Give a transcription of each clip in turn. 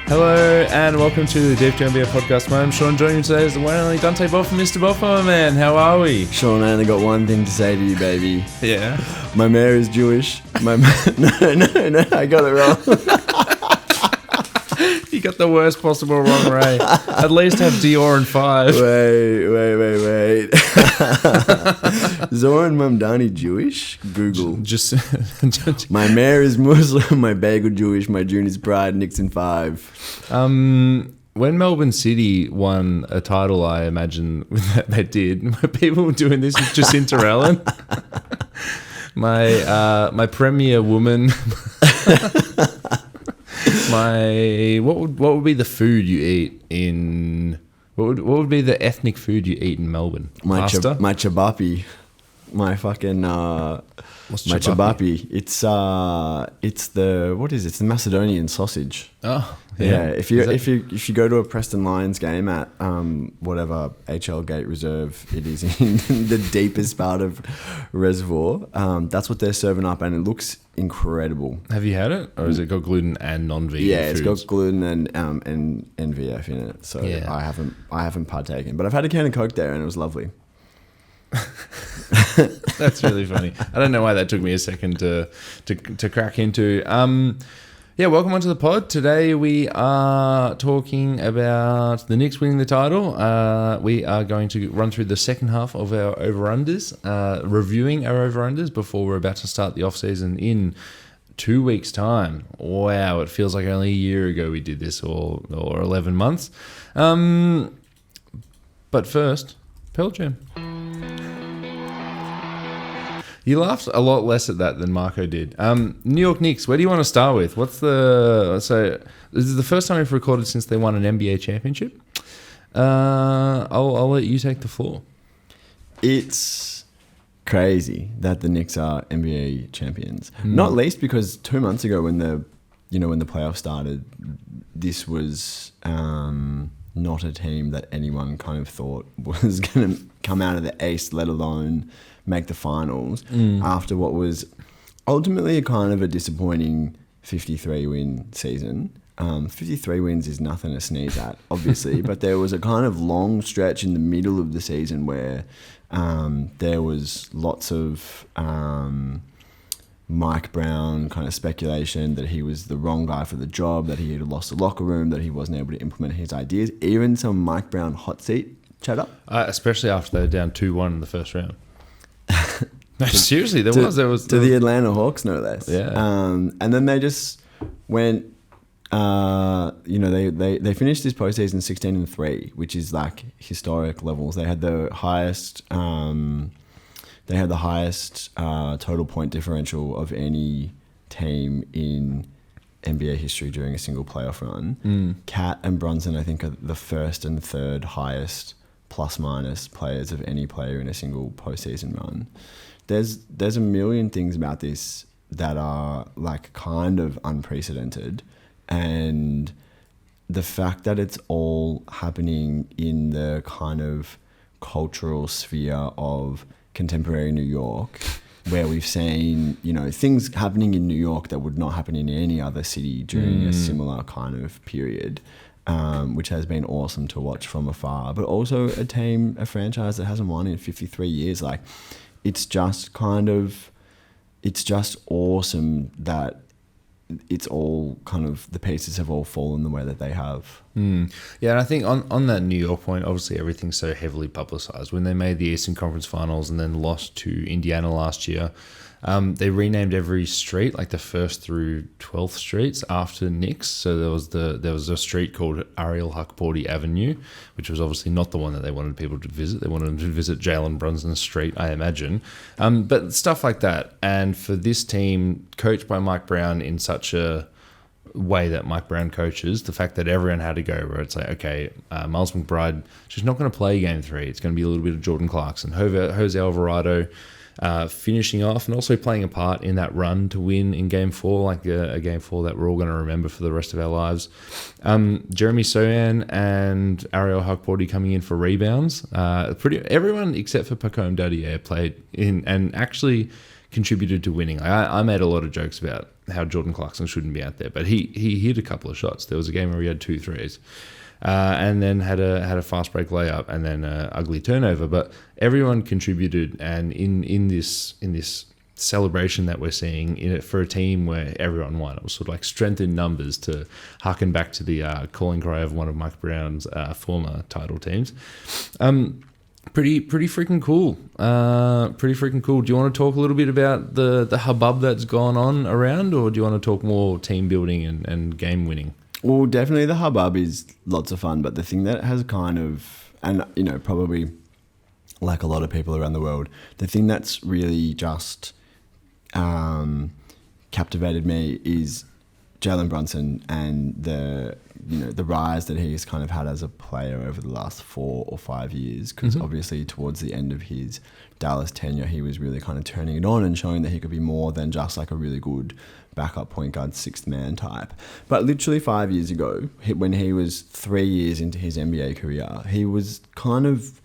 Hello and welcome to the Deep NBA podcast. My name's Sean. Joining me today is the one and only Dante from Mr. Boffa, man. How are we? Sean, I only got one thing to say to you, baby. Yeah. My mayor is Jewish. No, I got it wrong. You got the worst possible wrong, Ray. At least have Dior and 5. Wait. Zoran Mamdani Jewish? Google. Just My mayor is Muslim, my bagel Jewish, my June is Pride, Knicks in 5. When Melbourne City won a title, I imagine that they did. Were people doing this with Jacinta Allen? My premier woman. What would be the food you eat in? What would be the ethnic food you eat in Melbourne? My Pasta? my chabapi. My fucking What's my chabapi? chabapi. It's the what is it? It's the Macedonian sausage. Oh, Yeah, if you go to a Preston Lions game at whatever HL Gate Reserve it is in the deepest part of Reservoir, that's what they're serving up, and it looks incredible. Have you had it, or has it got gluten and non-vegan? Yeah, it's foods? got gluten and VF in it, so Yeah. I haven't partaken, but I've had a can of Coke there and it was lovely. That's really funny. I don't know why that took me a second to crack into. Yeah, welcome onto the pod. Today we are talking about the Knicks winning the title. We are going to run through the second half of our over-unders, reviewing our over-unders before we're about to start the off-season in 2 weeks' time. Wow, it feels like only a year ago we did this, or 11 months. But first, Pearl Jam. You laughed a lot less at that than Marco did. New York Knicks, where do you want to start with? So this is the first time we've recorded since they won an NBA championship. I'll let you take the floor. It's crazy that the Knicks are NBA champions. Not least because 2 months ago when the playoffs started, this was not a team that anyone kind of thought was going to come out of the East, let alone make the finals after what was ultimately a kind of a disappointing 53-win season. 53 wins is nothing to sneeze at, obviously, but there was a kind of long stretch in the middle of the season where there was lots of Mike Brown kind of speculation that he was the wrong guy for the job, that he had lost the locker room, that he wasn't able to implement his ideas, even some Mike Brown hot seat chatter. Especially after they were down 2-1 in the first round. No, seriously, there was the Atlanta Hawks, no less. Yeah. And then they just went. They finished this postseason 16-3, which is like historic levels. They had the highest. They had the highest total point differential of any team in NBA history during a single playoff run. Cat and Brunson, I think, are the first and third highest plus-minus players of any player in a single postseason run. There's a million things about this that are like kind of unprecedented, and the fact that it's all happening in the kind of cultural sphere of contemporary New York, where we've seen, things happening in New York that would not happen in any other city during a similar kind of period, which has been awesome to watch from afar. But also a franchise that hasn't won in 53 years. Like, it's just awesome that it's all kind of, the pieces have all fallen the way that they have. Yeah, and I think on that New York point, obviously everything's so heavily publicized. When they made the Eastern Conference Finals and then lost to Indiana last year, they renamed every street, like the 1st through 12th streets, after Knicks. So there was a street called Ariel Huckporty Avenue, which was obviously not the one that they wanted people to visit. They wanted them to visit Jalen Brunson Street, I imagine. But stuff like that. And for this team, coached by Mike Brown in such a way that Mike Brown coaches, the fact that everyone had to go, where it's like, okay, Miles McBride, she's not going to play game 3. It's going to be a little bit of Jordan Clarkson. Jose Alvarado finishing off and also playing a part in that run to win in Game 4, like a Game 4 that we're all going to remember for the rest of our lives. Jeremy Sohan and Ariel Huckporty coming in for rebounds. Everyone except for Pacome Dadier played in and actually contributed to winning. I made a lot of jokes about how Jordan Clarkson shouldn't be out there, but he hit a couple of shots. There was a game where he had 2 threes. And then had a fast break layup and then an ugly turnover. But everyone contributed, and in this celebration that we're seeing in it for a team where everyone won, it was sort of like strength in numbers, to harken back to the calling cry of one of Mike Brown's former title teams. Pretty freaking cool. Pretty freaking cool. Do you want to talk a little bit about the hubbub that's gone on around, or do you want to talk more team building and game winning? Well, definitely the hubbub is lots of fun, but the thing that has kind of, and probably like a lot of people around the world, the thing that's really just captivated me is Jalen Brunson and the rise that he's kind of had as a player over the last 4 or 5 years. Because obviously towards the end of his Dallas tenure, he was really kind of turning it on and showing that he could be more than just like a really good backup point guard, sixth man type. But literally 5 years ago, when he was 3 years into his NBA career, he was kind of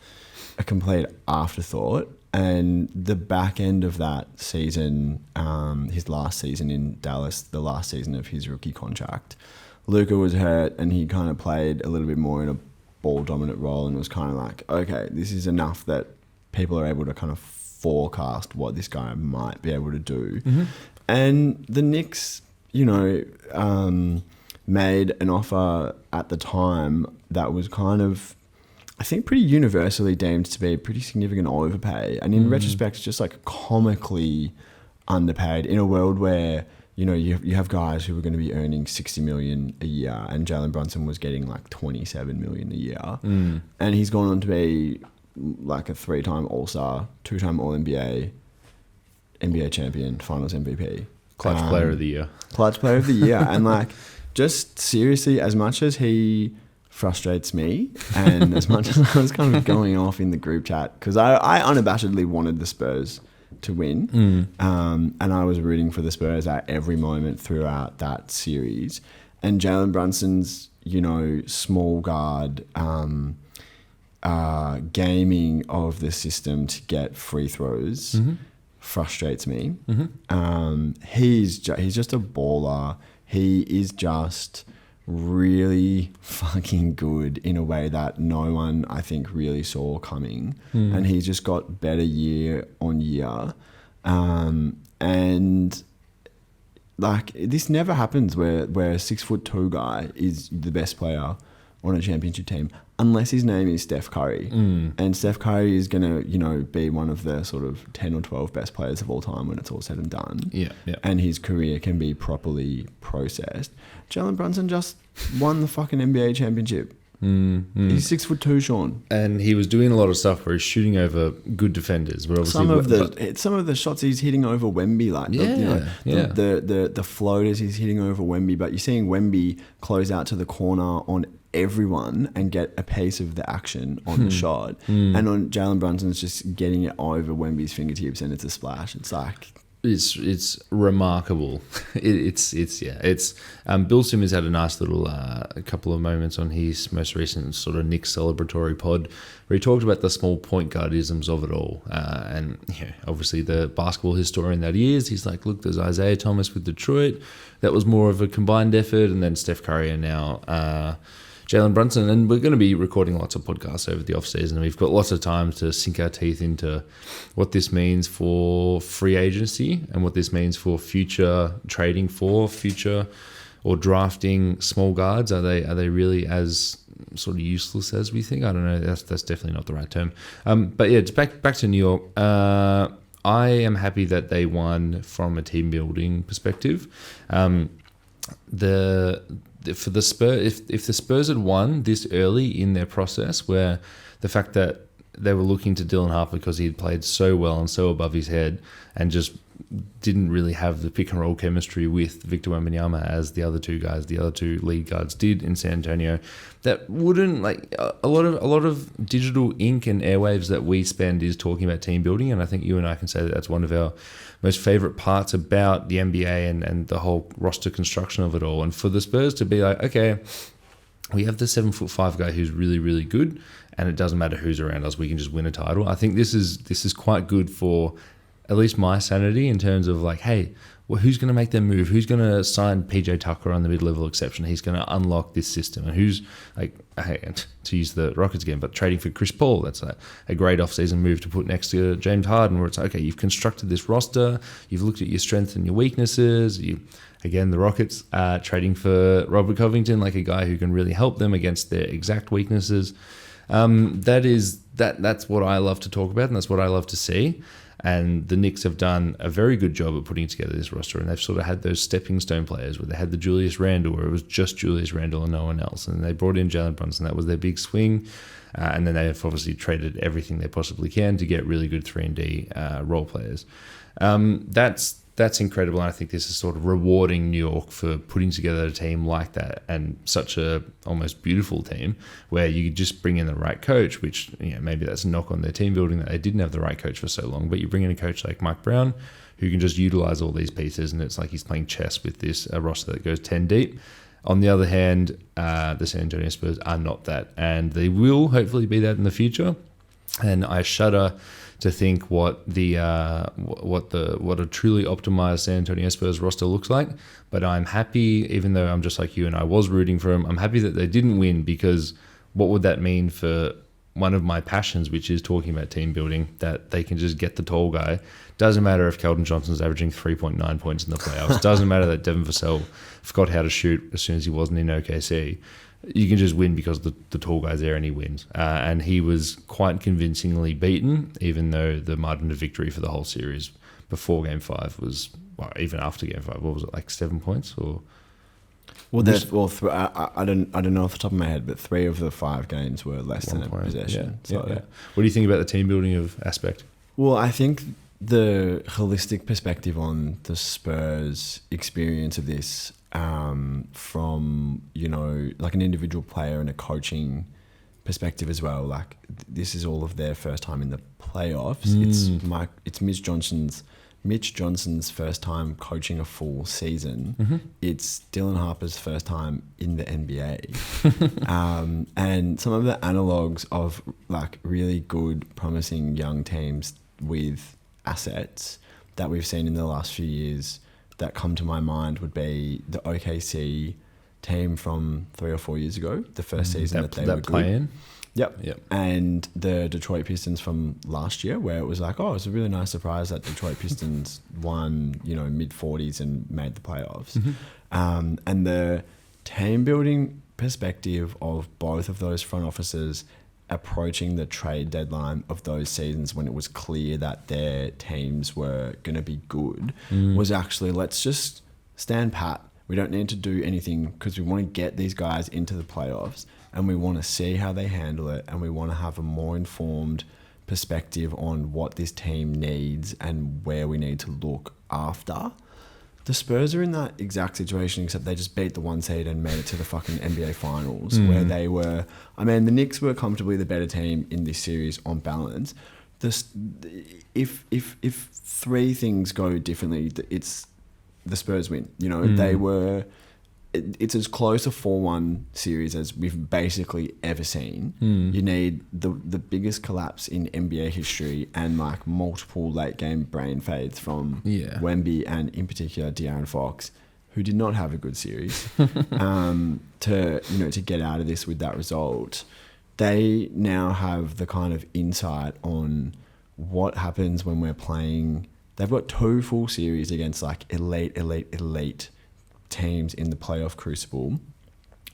a complete afterthought. And the back end of that season, his last season in Dallas, the last season of his rookie contract, Luka was hurt and he kind of played a little bit more in a ball dominant role, and it was kind of like, okay, this is enough that people are able to kind of forecast what this guy might be able to do. And the Knicks, made an offer at the time that was kind of, I think, pretty universally deemed to be a pretty significant overpay. And in retrospect, just like comically underpaid in a world where, you have guys who were going to be earning $60 million a year, and Jalen Brunson was getting like $27 million a year. And he's gone on to be like a 3-time All-Star, 2-time All-NBA, NBA champion, Finals MVP. Clutch player of the year. Clutch player of the year. And like, just seriously, as much as he frustrates me, and as much as I was kind of going off in the group chat, because I unabashedly wanted the Spurs to win, and I was rooting for the Spurs at every moment throughout that series. And Jalen Brunson's, small guard gaming of the system to get free throws frustrates me. He's just a baller. He is just really fucking good in a way that no one, I think, really saw coming. And he's just got better year on year. And like, this never happens where a 6'2" guy is the best player on a championship team, unless his name is Steph Curry. And Steph Curry is going to, be one of the sort of 10 or 12 best players of all time when it's all said and done. Yeah. And his career can be properly processed. Jalen Brunson just won the fucking NBA championship. He's 6'2", Sean. And he was doing a lot of stuff where he's shooting over good defenders. But obviously some of the shots he's hitting over Wemby, like the floaters he's hitting over Wemby, but you're seeing Wemby close out to the corner on everyone and get a piece of the action on the shot. And on Jalen Brunson's just getting it over Wemby's fingertips, and it's a splash. It's like, it's remarkable. It's Bill Simmons had a nice little a couple of moments on his most recent sort of Knicks celebratory pod where he talked about the small point guardisms of it all, and obviously the basketball historian that he is, he's like, look, there's Isaiah Thomas with Detroit, that was more of a combined effort, and then Steph Curry, and now Jalen Brunson. And we're going to be recording lots of podcasts over the off-season. We've got lots of time to sink our teeth into what this means for free agency and what this means for future trading for future or drafting small guards. Are they really as sort of useless as we think? I don't know. That's definitely not the right term. But yeah, it's back to New York. I am happy that they won from a team building perspective. For the Spurs, if the Spurs had won this early in their process, where the fact that they were looking to Dylan Harper because he had played so well and so above his head and just didn't really have the pick and roll chemistry with Victor Wembanyama as the other two lead guards did in San Antonio, that wouldn't, like, a lot of digital ink and airwaves that we spend is talking about team building, and I think you and I can say that that's one of our most favorite parts about the NBA and the whole roster construction of it all. And for the Spurs to be like, okay, we have the 7'5" guy who's really, really good, and it doesn't matter who's around us, we can just win a title. I think this is quite good for at least my sanity in terms of like, hey, well, who's going to make their move? Who's going to sign PJ Tucker on the mid-level exception? He's going to unlock this system. And who's like, hey, to use the Rockets again, but trading for Chris Paul, that's a great off-season move to put next to James Harden, where it's like, okay, you've constructed this roster, you've looked at your strengths and your weaknesses. Again, the Rockets are trading for Robert Covington, like a guy who can really help them against their exact weaknesses. That's what I love to talk about, and that's what I love to see. And the Knicks have done a very good job at putting together this roster, and they've sort of had those stepping stone players where they had the Julius Randle, where it was just Julius Randle and no one else, and they brought in Jalen Brunson. That was their big swing, and then they have obviously traded everything they possibly can to get really good 3-and-D role players. That's incredible, and I think this is sort of rewarding New York for putting together a team like that, and such a almost beautiful team where you just bring in the right coach, which maybe that's a knock on their team building that they didn't have the right coach for so long, but you bring in a coach like Mike Brown who can just utilize all these pieces, and it's like he's playing chess with this roster that goes 10 deep. On the other hand, the San Antonio Spurs are not that, and they will hopefully be that in the future, and I shudder to think what a truly optimized San Antonio Spurs roster looks like. But I'm happy, even though I'm just like you and I was rooting for them, I'm happy that they didn't win, because what would that mean for one of my passions, which is talking about team building, that they can just get the tall guy. Doesn't matter if Keldon Johnson's averaging 3.9 points in the playoffs. Doesn't matter that Devin Vassell forgot how to shoot as soon as he wasn't in OKC. You can just win because the tall guy's there and he wins. And he was quite convincingly beaten, even though the margin of victory for the whole series before Game 5 was, well, even after Game 5, what was it, like 7 points? Or I don't know off the top of my head, but 3 of the 5 games were less than a possession. Yeah. What do you think about the team building aspect? Well, I think the holistic perspective on the Spurs experience of this, from like an individual player and a coaching perspective as well. Like this is all of their first time in the playoffs. It's Mitch Johnson's first time coaching a full season. Mm-hmm. It's Dylan Harper's first time in the NBA. And some of the analogs of like really good, promising young teams with assets that we've seen in the last few years that come to my mind would be the OKC team from 3 or 4 years ago, the first season that they were good. Yep. And the Detroit Pistons from last year, where it was like, oh, it's a really nice surprise that Detroit Pistons won, mid-40s and made the playoffs. Mm-hmm. And the team building perspective of both of those front offices approaching the trade deadline of those seasons when it was clear that their teams were going to be good was actually, let's just stand pat. We don't need to do anything because we want to get these guys into the playoffs and we want to see how they handle it, and we want to have a more informed perspective on what this team needs and where we need to look after. The Spurs are in that exact situation, except they just beat the 1 seed and made it to the fucking NBA Finals, where they were... I mean, the Knicks were comfortably the better team in this series on balance. If 3 things go differently, it's the Spurs win. They were... It's as close a 4-1 series as we've basically ever seen. You need the biggest collapse in NBA history and like multiple late game brain fades from Wemby and in particular De'Aaron Fox, who did not have a good series, to get out of this with that result. They now have the kind of insight on what happens when we're playing. They've got 2 full series against like elite teams in the playoff crucible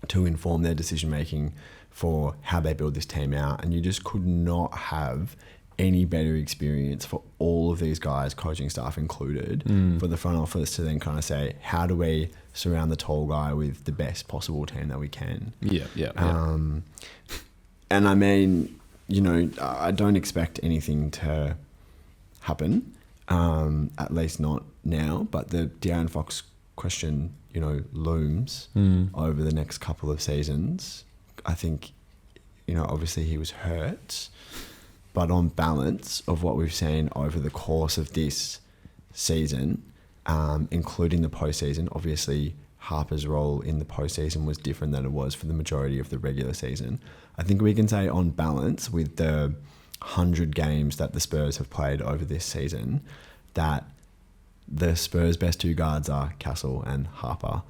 to inform their decision making for how they build this team out, and you just could not have any better experience for all of these guys, coaching staff included, for the front office to then kind of say, how do we surround the tall guy with the best possible team that we can? And I mean, I don't expect anything to happen, at least not now, but the De'Aaron Fox question looms over the next couple of seasons. I think obviously he was hurt, but on balance of what we've seen over the course of this season, including the postseason, obviously Harper's role in the postseason was different than it was for the majority of the regular season. I think we can say on balance, with the 100 games that the Spurs have played over this season, that the Spurs' best two guards are Castle and Harper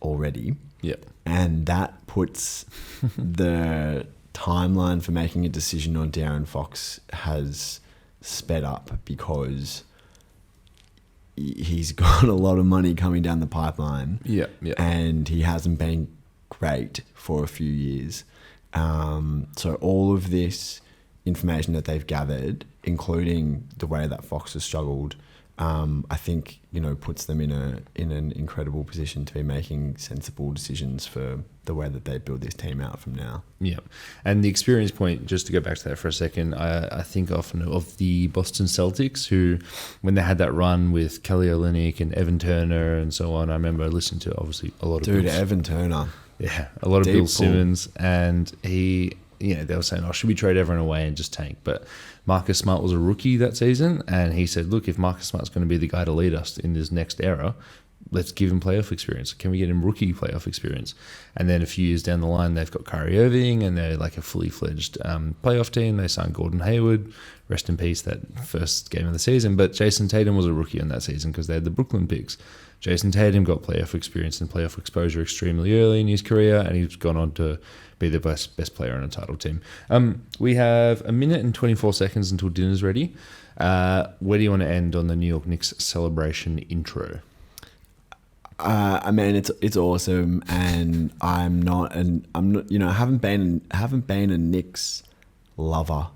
already. Yep. And that puts the timeline for making a decision on De'Aaron Fox has sped up because he's got a lot of money coming down the pipeline. And he hasn't been great for a few years. So all of this information that they've gathered, including the way that Fox has struggled, I think, puts them in an incredible position to be making sensible decisions for the way that they build this team out from now. Yeah. And the experience point, just to go back to that for a second, I think often of the Boston Celtics, who, when they had that run with Kelly Olynyk and Evan Turner and so on, I remember listening to obviously a lot of Evan Turner. Yeah, a lot of Bill Simmons, and he, they were saying, should we trade everyone away and just tank? But Marcus Smart was a rookie that season, and he said, look, if Marcus Smart's going to be the guy to lead us in this next era, let's give him playoff experience. Can we get him rookie playoff experience? And then a few years down the line, they've got Kyrie Irving, and they're like a fully fledged playoff team. They signed Gordon Hayward, rest in peace, that first game of the season. But Jason Tatum was a rookie in that season because they had the Brooklyn picks. Jason Tatum got playoff experience and playoff exposure extremely early in his career, and he's gone on to be the best player on a title team. We have a minute and 24 seconds until dinner's ready. Where do you want to end on the New York Knicks celebration intro? I mean, it's awesome, and I haven't been a Knicks lover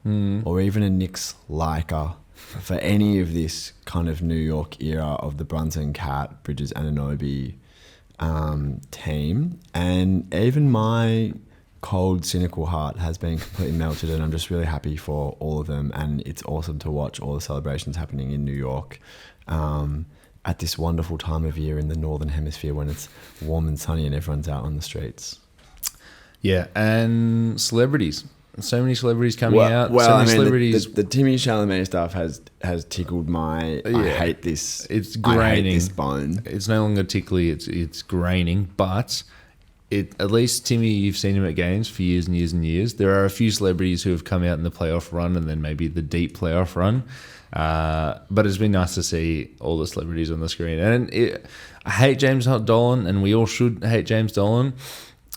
or even a Knicks liker for any of this kind of New York era of the Brunson, Cat, Bridges, Anunoby team, and even my cold, cynical heart has been completely melted, and I'm just really happy for all of them, and it's awesome to watch all the celebrations happening in New York at this wonderful time of year in the Northern Hemisphere when it's warm and sunny and everyone's out on the streets. Yeah, and celebrities. So many celebrities coming out. Celebrities. The Timmy Chalamet stuff has tickled my. I hate this. It's graining. I hate this bone. It's no longer tickly. It's graining. But at least Timmy, you've seen him at games for years and years and years. There are a few celebrities who have come out in the playoff run and then maybe the deep playoff run. But it's been nice to see all the celebrities on the screen. And I hate James Dolan, and we all should hate James Dolan.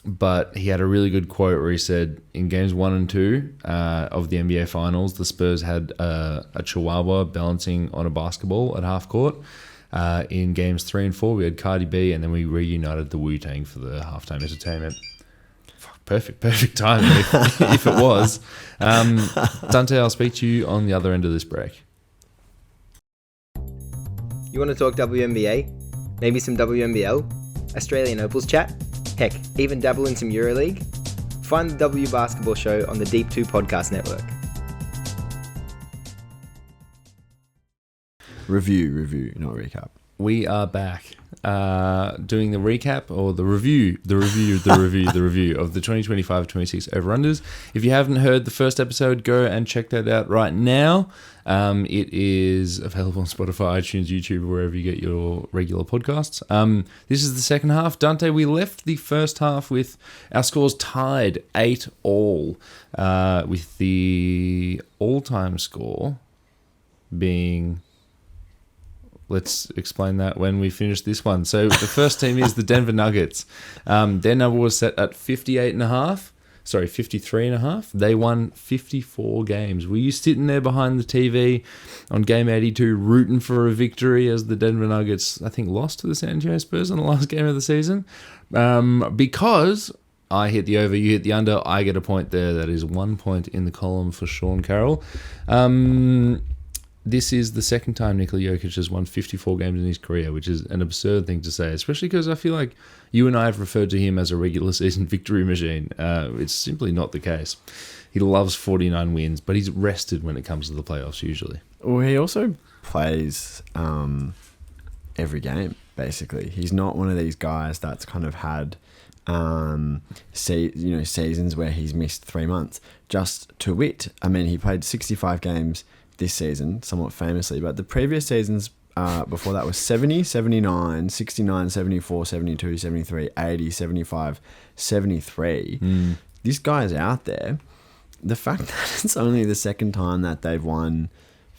But he had a really good quote where he said, in games 1 and 2 of the NBA Finals, the Spurs had a chihuahua balancing on a basketball at half court. In games 3 and 4, we had Cardi B, and then we reunited the Wu-Tang for the halftime entertainment. Perfect timing if it was. Dante, I'll speak to you on the other end of this break. You want to talk WNBA? Maybe some WNBL? Australian Opals chat? Heck, even dabble in some EuroLeague? Find the W Basketball Show on the Deep 2 Podcast Network. Review, not recap. We are back doing the recap or the review of the 2025-26 over-unders. If you haven't heard the first episode, go and check that out right now. It is available on Spotify, iTunes, YouTube, wherever you get your regular podcasts. This is the second half. Dante, we left the first half with our scores tied 8-all, with the all-time score being... Let's explain that when we finish this one. So the first team is the Denver Nuggets. Their number was set at 53.5. They won 54 games. Were you sitting there behind the TV on game 82 rooting for a victory as the Denver Nuggets, I think, lost to the San Antonio Spurs in the last game of the season? Because I hit the over, you hit the under, I get a point there. That is 1 point in the column for Sean Carroll. This is the second time Nikola Jokic has won 54 games in his career, which is an absurd thing to say, especially because I feel like you and I have referred to him as a regular season victory machine. It's simply not the case. He loves 49 wins, but he's rested when it comes to the playoffs usually. Well, he also plays every game, basically. He's not one of these guys that's kind of had seasons where he's missed 3 months. Just to wit, I mean, he played 65 games this season, somewhat famously, but the previous seasons before that was 70, 79, 69, 74, 72, 73, 80, 75, 73. This guy's out there. The fact that it's only the second time that they've won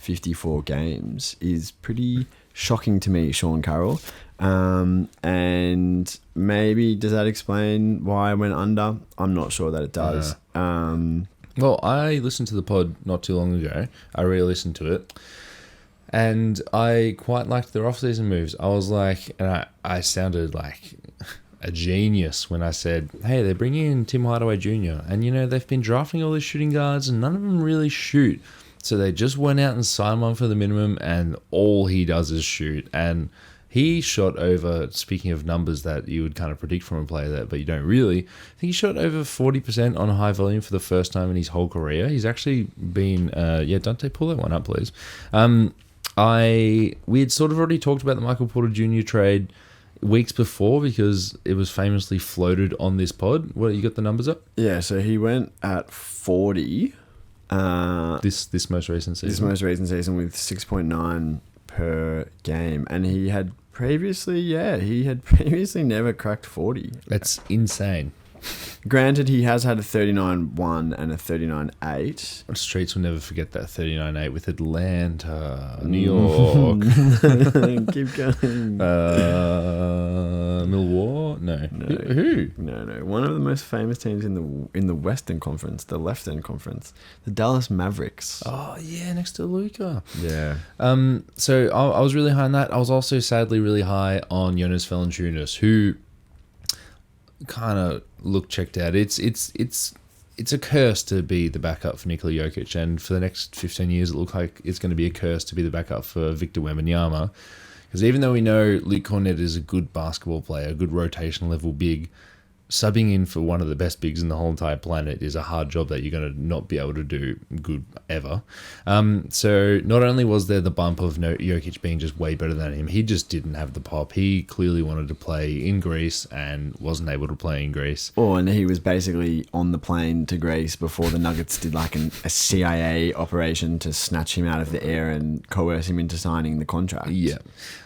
54 games is pretty shocking to me, Sean Carroll. And maybe does that explain why I went under? I'm not sure that it does. Well, I listened to the pod not too long ago. I re-listened to it. And I quite liked their off-season moves. I was like, and I sounded like a genius when I said, hey, they're bringing in Tim Hardaway Jr. And, they've been drafting all these shooting guards and none of them really shoot. So they just went out and signed one for the minimum and all he does is shoot. And he shot over, speaking of numbers that you would kind of predict from a player but you don't really, I think he shot over 40% on high volume for the first time in his whole career. He's actually been, Dante, pull that one up, please. We had sort of already talked about the Michael Porter Jr. trade weeks before because it was famously floated on this pod. What, you got the numbers up? Yeah, so he went at 40. This most recent season. This most recent season with 6.9 per game, and he had previously never cracked 40. That's insane. Granted, he has had a 39-1 and a 39-8. Streets will never forget that 39-8 with Atlanta, New York. Keep going. Milwaukee? No. Who? No. One of the most famous teams in the Western Conference, the Left-End Conference, the Dallas Mavericks. Oh yeah, next to Luka. Yeah. So I was really high on that. I was also sadly really high on Jonas Valanciunas, who kind of looked checked out. It's a curse to be the backup for Nikola Jokic, and for the next 15 years it looks like it's going to be a curse to be the backup for Victor Wembanyama, because even though we know Luke Cornett is a good basketball player, a good rotation level big, subbing in for one of the best bigs in the whole entire planet is a hard job that you're going to not be able to do good ever. So not only was there the bump of Jokic being just way better than him, he just didn't have the pop. He clearly wanted to play in Greece and wasn't able to play in Greece. Oh, and he was basically on the plane to Greece before the Nuggets did like a CIA operation to snatch him out of the air and coerce him into signing the contract. Yeah.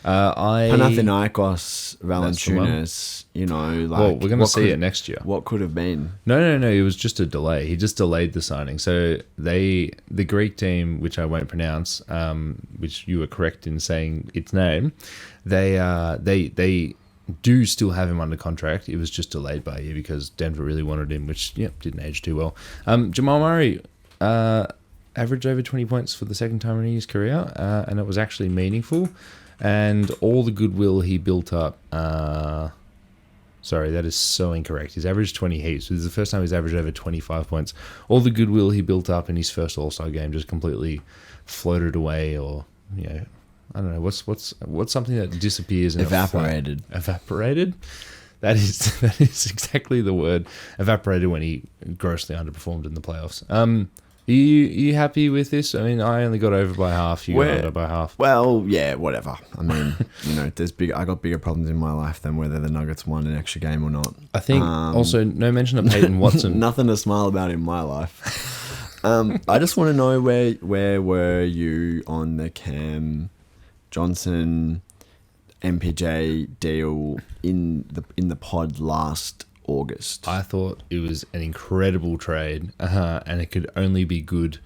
Panathinaikos, Valanciunas, well, we're going to see it next year. What could have been? No. It was just a delay. He just delayed the signing. So the Greek team, which I won't pronounce, which you were correct in saying its name, they do still have him under contract. It was just delayed by a year because Denver really wanted him, which didn't age too well. Jamal Murray averaged over 20 points for the second time in his career, and it was actually meaningful. And all the goodwill he built up. Sorry, that is so incorrect. He's averaged 20 heaps. This is the first time he's averaged over 25 points. All the goodwill he built up in his first All-Star game just completely floated away, or I don't know. What's something that disappears and evaporated? Evaporated. That is exactly the word. Evaporated when he grossly underperformed in the playoffs. Are you happy with this? I mean, I only got over by half. You got under by half. Well, yeah, whatever. I mean, I got bigger problems in my life than whether the Nuggets won an extra game or not. I think also no mention of Peyton Watson. Nothing to smile about in my life. I just want to know where were you on the Cam Johnson MPJ deal in the pod last August? I thought it was an incredible trade, and it could only be good.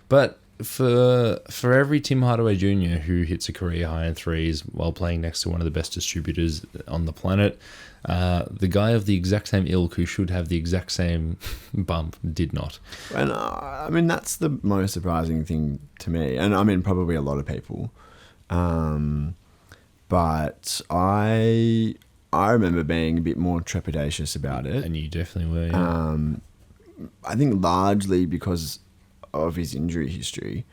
But for every Tim Hardaway Jr. who hits a career high in threes while playing next to one of the best distributors on the planet, the guy of the exact same ilk who should have the exact same bump did not. And I mean, that's the most surprising thing to me, and I mean probably a lot of people. But I remember being a bit more trepidatious about it. And you definitely were, yeah. I think largely because of his injury history,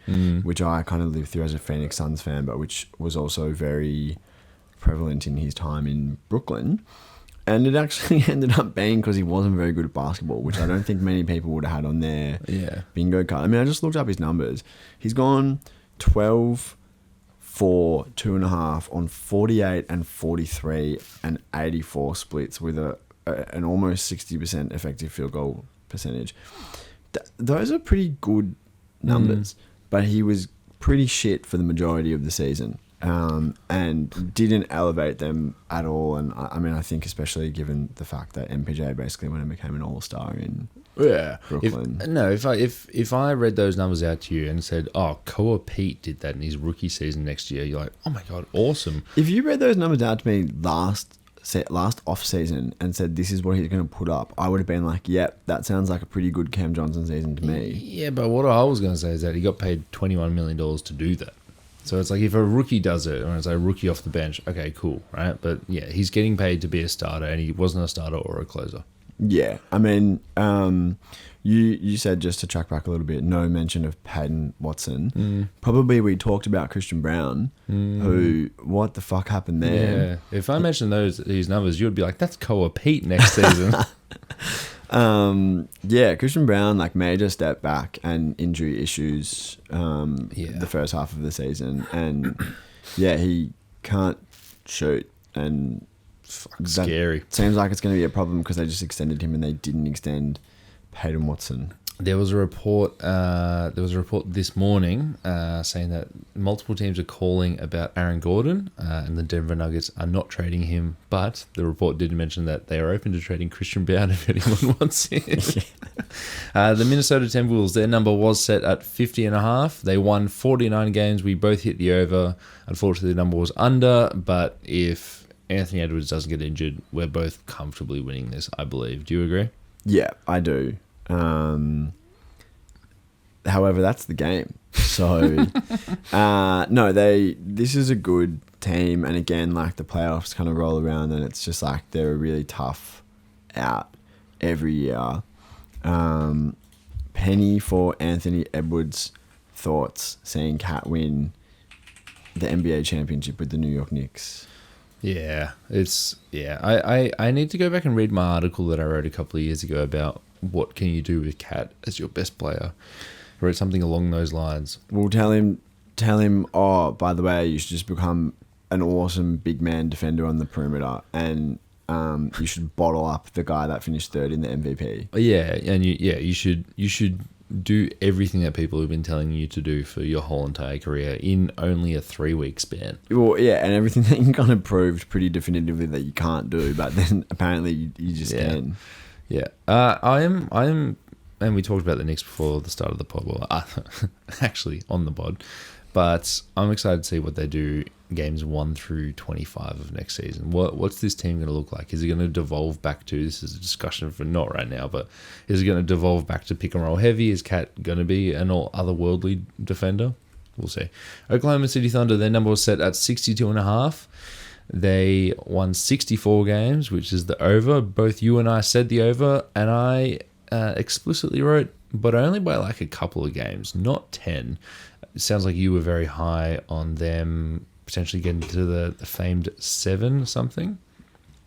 which I kind of lived through as a Phoenix Suns fan, but which was also very prevalent in his time in Brooklyn. And it actually ended up being because he wasn't very good at basketball, which I don't think many people would have had on their bingo card. I mean, I just looked up his numbers. He's gone 12... 4, 2.5 on 48 and 43 and 84 splits with an almost 60% effective field goal percentage. Those are pretty good numbers, but he was pretty shit for the majority of the season, and didn't elevate them at all. And I mean, I think especially given the fact that MPJ basically went and became an all-star in Yeah. Brooklyn. If I read those numbers out to you and said, oh, Koa Pete did that in his rookie season next year, you're like, oh my God, awesome. If you read those numbers out to me last off season and said this is what he's going to put up, I would have been like, yep, that sounds like a pretty good Cam Johnson season to me. Yeah, but what I was going to say is that he got paid $21 million to do that. So it's like if a rookie does it, or it's a rookie off the bench, okay, cool, right? But yeah, he's getting paid to be a starter, and he wasn't a starter or a closer. Yeah, I mean, you said, just to track back a little bit, no mention of Peyton Watson. Probably we talked about Christian Brown, who, what the fuck happened there? Yeah, if I mentioned these numbers, you would be like, that's Koa Pete next season. Yeah, Christian Brown, like, major step back and injury issues the first half of the season. And yeah, he can't shoot, and scary. Seems like it's going to be a problem because they just extended him and they didn't extend Peyton Watson. There was a report this morning saying that multiple teams are calling about Aaron Gordon, and the Denver Nuggets are not trading him. But the report did mention that they are open to trading Christian Brown if anyone wants him. The Minnesota Timberwolves, their number was set at 50.5. They won 49 games. We both hit the over. Unfortunately, the number was under. But if Anthony Edwards doesn't get injured, we're both comfortably winning this, I believe. Do you agree? Yeah, I do. However, that's the game. So, this is a good team. And again, like, the playoffs kind of roll around and it's just like they're a really tough out every year. Penny for Anthony Edwards. Thoughts seeing Cat win the NBA championship with the New York Knicks? Yeah, I need to go back and read my article that I wrote a couple of years ago about what can you do with Cat as your best player. I wrote something along those lines. We'll tell him, oh, by the way, you should just become an awesome big man defender on the perimeter, and you should bottle up the guy that finished third in the MVP. Yeah, and you should do everything that people have been telling you to do for your whole entire career in only a 3-week span. Well, yeah, and everything that you kind of proved pretty definitively that you can't do, but then apparently you just can. Yeah, I am, and we talked about the Knicks before the start of the pod. Well, actually on the pod, but I'm excited to see what they do games 1 through 25 of next season. What's this team going to look like? Is it going to devolve back to, this is a discussion for not right now, but is it going to devolve back to pick and roll heavy? Is Cat going to be an all otherworldly defender? We'll see. Oklahoma City Thunder, their number was set at 62.5. They won 64 games, which is the over. Both you and I said the over, and I explicitly wrote, but only by like a couple of games, not 10. It sounds like you were very high on them potentially getting to the famed 7 or something.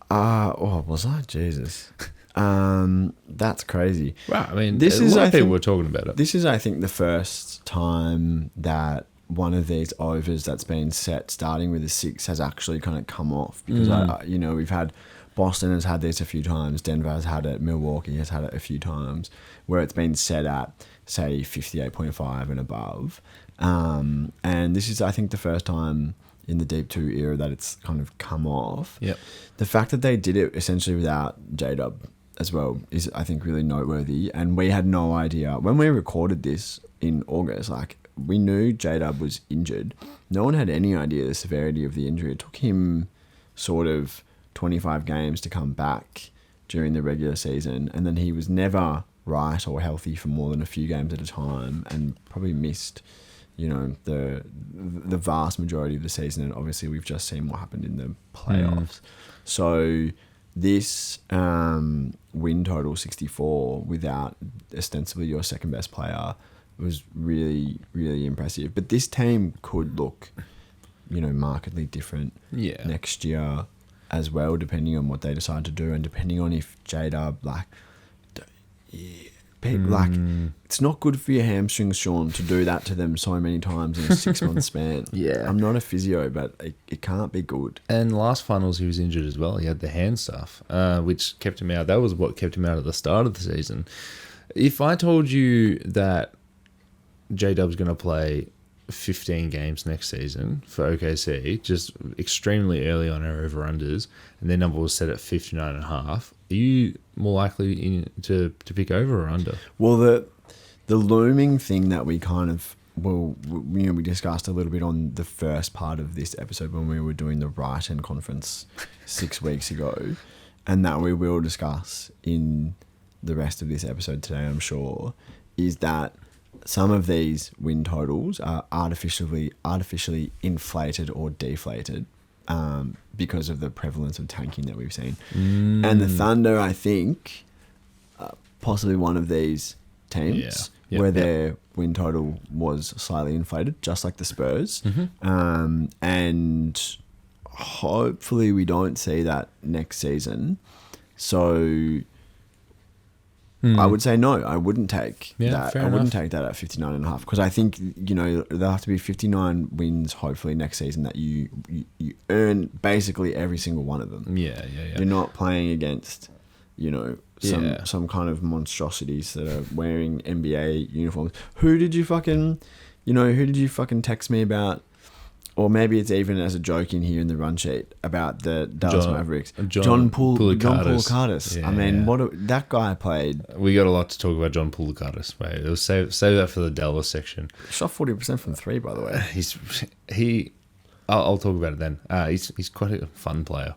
Was I? Jesus. That's crazy. Wow, I mean, a lot of people were talking about it. This is, I think, the first time that one of these overs that's been set starting with a 6 has actually kind of come off, because we've had Boston has had this a few times, Denver has had it, Milwaukee has had it a few times, where it's been set at, say, 58.5 and above. And this is, I think, the first time in the Deep 2 era that it's kind of come off. Yep. The fact that they did it essentially without J-Dub as well is, I think, really noteworthy. And we had no idea. When we recorded this in August, like, we knew J-Dub was injured. No one had any idea the severity of the injury. It took him sort of 25 games to come back during the regular season, and then he was never right or healthy for more than a few games at a time, and probably missed, the vast majority of the season. And obviously we've just seen what happened in the playoffs. So this win total 64 without ostensibly your second best player was really, really impressive. But this team could look, markedly different next year as well, depending on what they decide to do, and depending on if J-Dub, it's not good for your hamstrings, Sean, to do that to them so many times in a 6-month span. Yeah. I'm not a physio, but it can't be good. And last finals, he was injured as well. He had the hand stuff, which kept him out. That was what kept him out at the start of the season. If I told you that J-Dub's going to play 15 games next season for OKC, just extremely early on our over-unders, and their number was set at 59.5. Are you more likely to pick over or under? Well, the looming thing that we kind of, we discussed a little bit on the first part of this episode when we were doing the Brighton conference 6 weeks ago, and that we will discuss in the rest of this episode today, I'm sure, is that some of these win totals are artificially inflated or deflated because of the prevalence of tanking that we've seen. And the Thunder, I think, possibly one of these teams where their win total was slightly inflated, just like the Spurs. And hopefully we don't see that next season. So I would say no. I wouldn't take that. I wouldn't take that at 59.5 because I think there'll have to be 59 wins hopefully next season that you earn basically every single one of them. Yeah. You're not playing against some kind of monstrosities that are wearing NBA uniforms. Who did you fucking text me about? Or maybe it's even as a joke in here in the run sheet about the Dallas Mavericks. John Poulicatis. Yeah, I mean, that guy played. We got a lot to talk about John Poulicatis, mate. We'll save that for the Dallas section. Shot 40% from 3, by the way. I'll talk about it then. He's quite a fun player.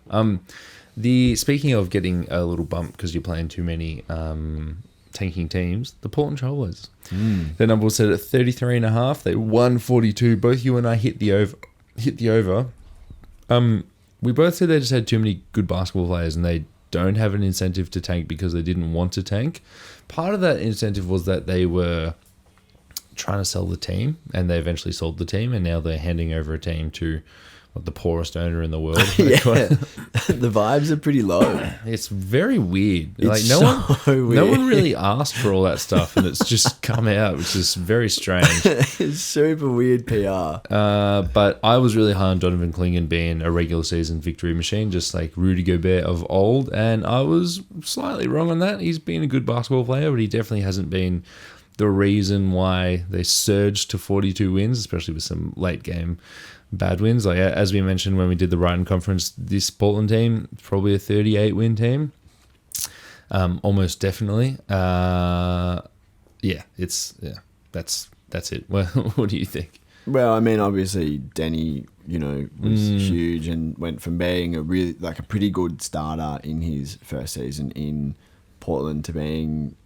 Speaking of getting a little bump because you're playing too many tanking teams, the Portland Trailblazers. Their number was set at 33.5. They won 42. Both you and I hit the over. We both said they just had too many good basketball players and they don't have an incentive to tank because they didn't want to tank. Part of that incentive was that they were trying to sell the team and they eventually sold the team and now they're handing over a team to the poorest owner in the world. The vibes are pretty low. It's very weird. It's weird. No one really asked for all that stuff, and it's just come out, which is very strange. It's super weird PR. But I was really high on Donovan Clingan being a regular season victory machine, just like Rudy Gobert of old, and I was slightly wrong on that. He's been a good basketball player, but he definitely hasn't been the reason why they surged to 42 wins, especially with some late game bad wins. Like as we mentioned when we did the Brighton conference, this Portland team is probably a 38 win team, almost definitely. That's it. Well, what do you think? Well, I mean, obviously Denny, was huge and went from being a pretty good starter in his first season in Portland to being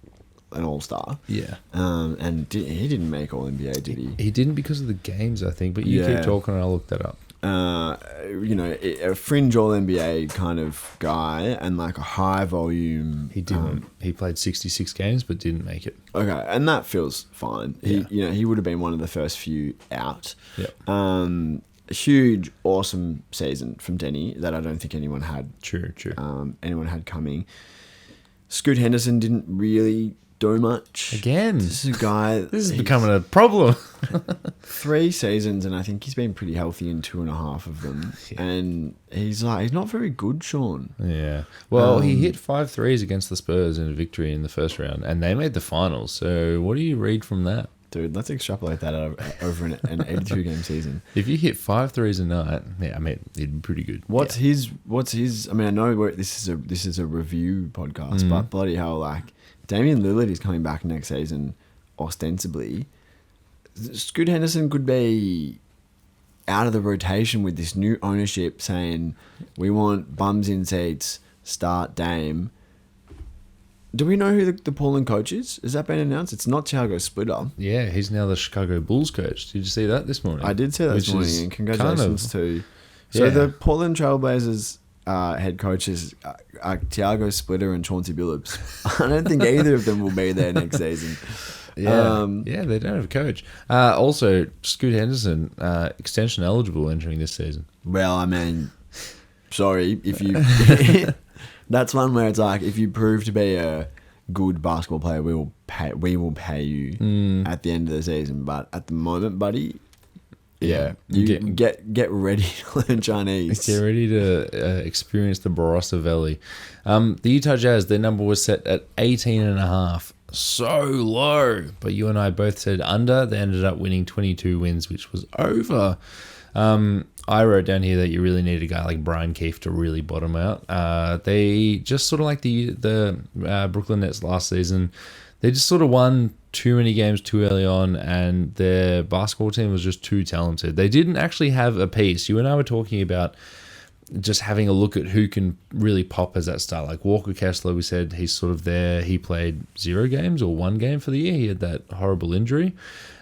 an all-star. Yeah. And he didn't make All-NBA, did he? He didn't because of the games, I think, but you keep talking and I'll look that up. A fringe All-NBA kind of guy and like a high volume. He didn't. He played 66 games but didn't make it. Okay, and that feels fine. He would have been one of the first few out. Yeah. Huge, awesome season from Denny that I don't think anyone had. True. Anyone had coming. Scoot Henderson didn't really do much. Again. This is a guy... This is becoming a problem. 3 seasons, and I think he's been pretty healthy in 2.5 of them. Yeah. And he's not very good, Sean. Yeah. Well, he hit 5 threes against the Spurs in a victory in the first round, and they made the finals. So what do you read from that? Dude, let's extrapolate that over an 82-game season. If you hit 5 threes a night, I mean, it'd be pretty good. What's his? I mean, I know this is a review podcast, but bloody hell, like Damian Lillard is coming back next season, ostensibly. Scoot Henderson could be out of the rotation with this new ownership saying we want bums in seats, start Dame. Do we know who the Portland coach is? Has that been announced? It's not Thiago Splitter. Yeah, he's now the Chicago Bulls coach. Did you see that this morning? I did see that this morning, and congratulations to... So the Portland Trailblazers head coaches are Thiago Splitter and Chauncey Billups. I don't think either of them will be there next season. Yeah, they don't have a coach. Also, Scoot Henderson, extension eligible entering this season. Well, I mean, sorry, if you... That's one where it's like, if you prove to be a good basketball player, we will pay you at the end of the season. But at the moment, buddy, you get ready to learn Chinese. Get ready to experience the Barossa Valley. The Utah Jazz, their number was set at 18.5. so low. But you and I both said under. They ended up winning 22 wins, which was over. I wrote down here that you really need a guy like Brian Keefe to really bottom out. They just sort of like the Brooklyn Nets last season. They just sort of won too many games too early on, and their basketball team was just too talented. They didn't actually have a piece. You and I were talking about just having a look at who can really pop as that star. Like Walker Kessler, we said he's sort of there. He played 0 games or 1 game for the year. He had that horrible injury.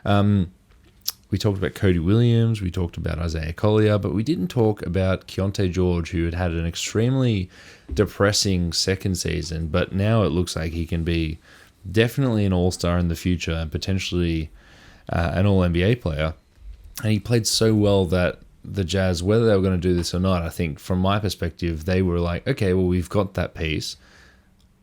We talked about Cody Williams. We talked about Isaiah Collier, but we didn't talk about Keontae George, who had an extremely depressing second season, but now it looks like he can be definitely an all-star in the future and potentially an all-NBA player. And he played so well that the Jazz, whether they were going to do this or not, I think from my perspective, they were like, okay, well, we've got that piece.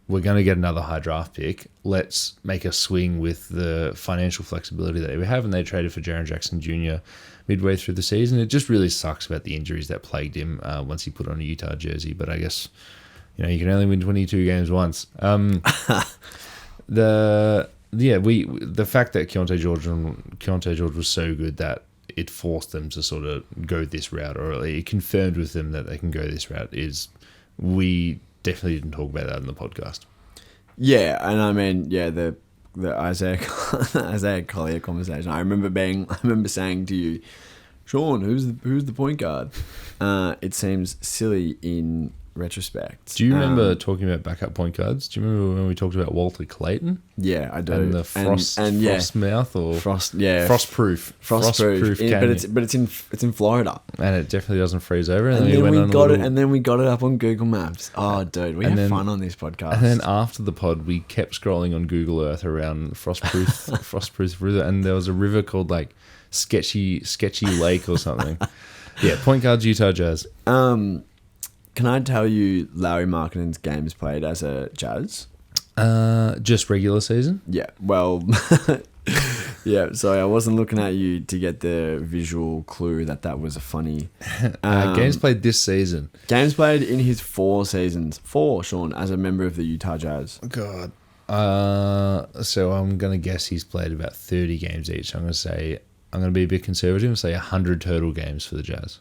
We're going to get another high draft pick. Let's make a swing with the financial flexibility that we have. And they traded for Jaren Jackson Jr. midway through the season. It just really sucks about the injuries that plagued him once he put on a Utah jersey. But I guess, you can only win 22 games once. The fact that Keontae George was so good that it forced them to sort of go this route, or it confirmed with them that they can go this route, we definitely didn't talk about that in the podcast. Yeah, and I mean, the Isaiah Collier conversation. I remember saying to you, Sean, who's the point guard? It seems silly in retrospect. Do you remember talking about backup point guards? Do you remember when we talked about Walter Clayton? Yeah, I do. And the frost mouth or frostproof. But it's in Florida, and it definitely doesn't freeze over. And then we got it up on Google Maps. Oh, dude, we have fun on this podcast. And then after the pod, we kept scrolling on Google Earth around frostproof river, and there was a river called like Sketchy Lake or something. Yeah, point guards, Utah Jazz. Can I tell you Larry Markkanen's games played as a Jazz? Just regular season? Yeah. Well, yeah. Sorry, I wasn't looking at you to get the visual clue that was a funny. Games played this season. Games played in his 4 seasons. 4, Sean, as a member of the Utah Jazz. God. So I'm going to guess he's played about 30 games each. I'm going to be a bit conservative and say 100 total games for the Jazz.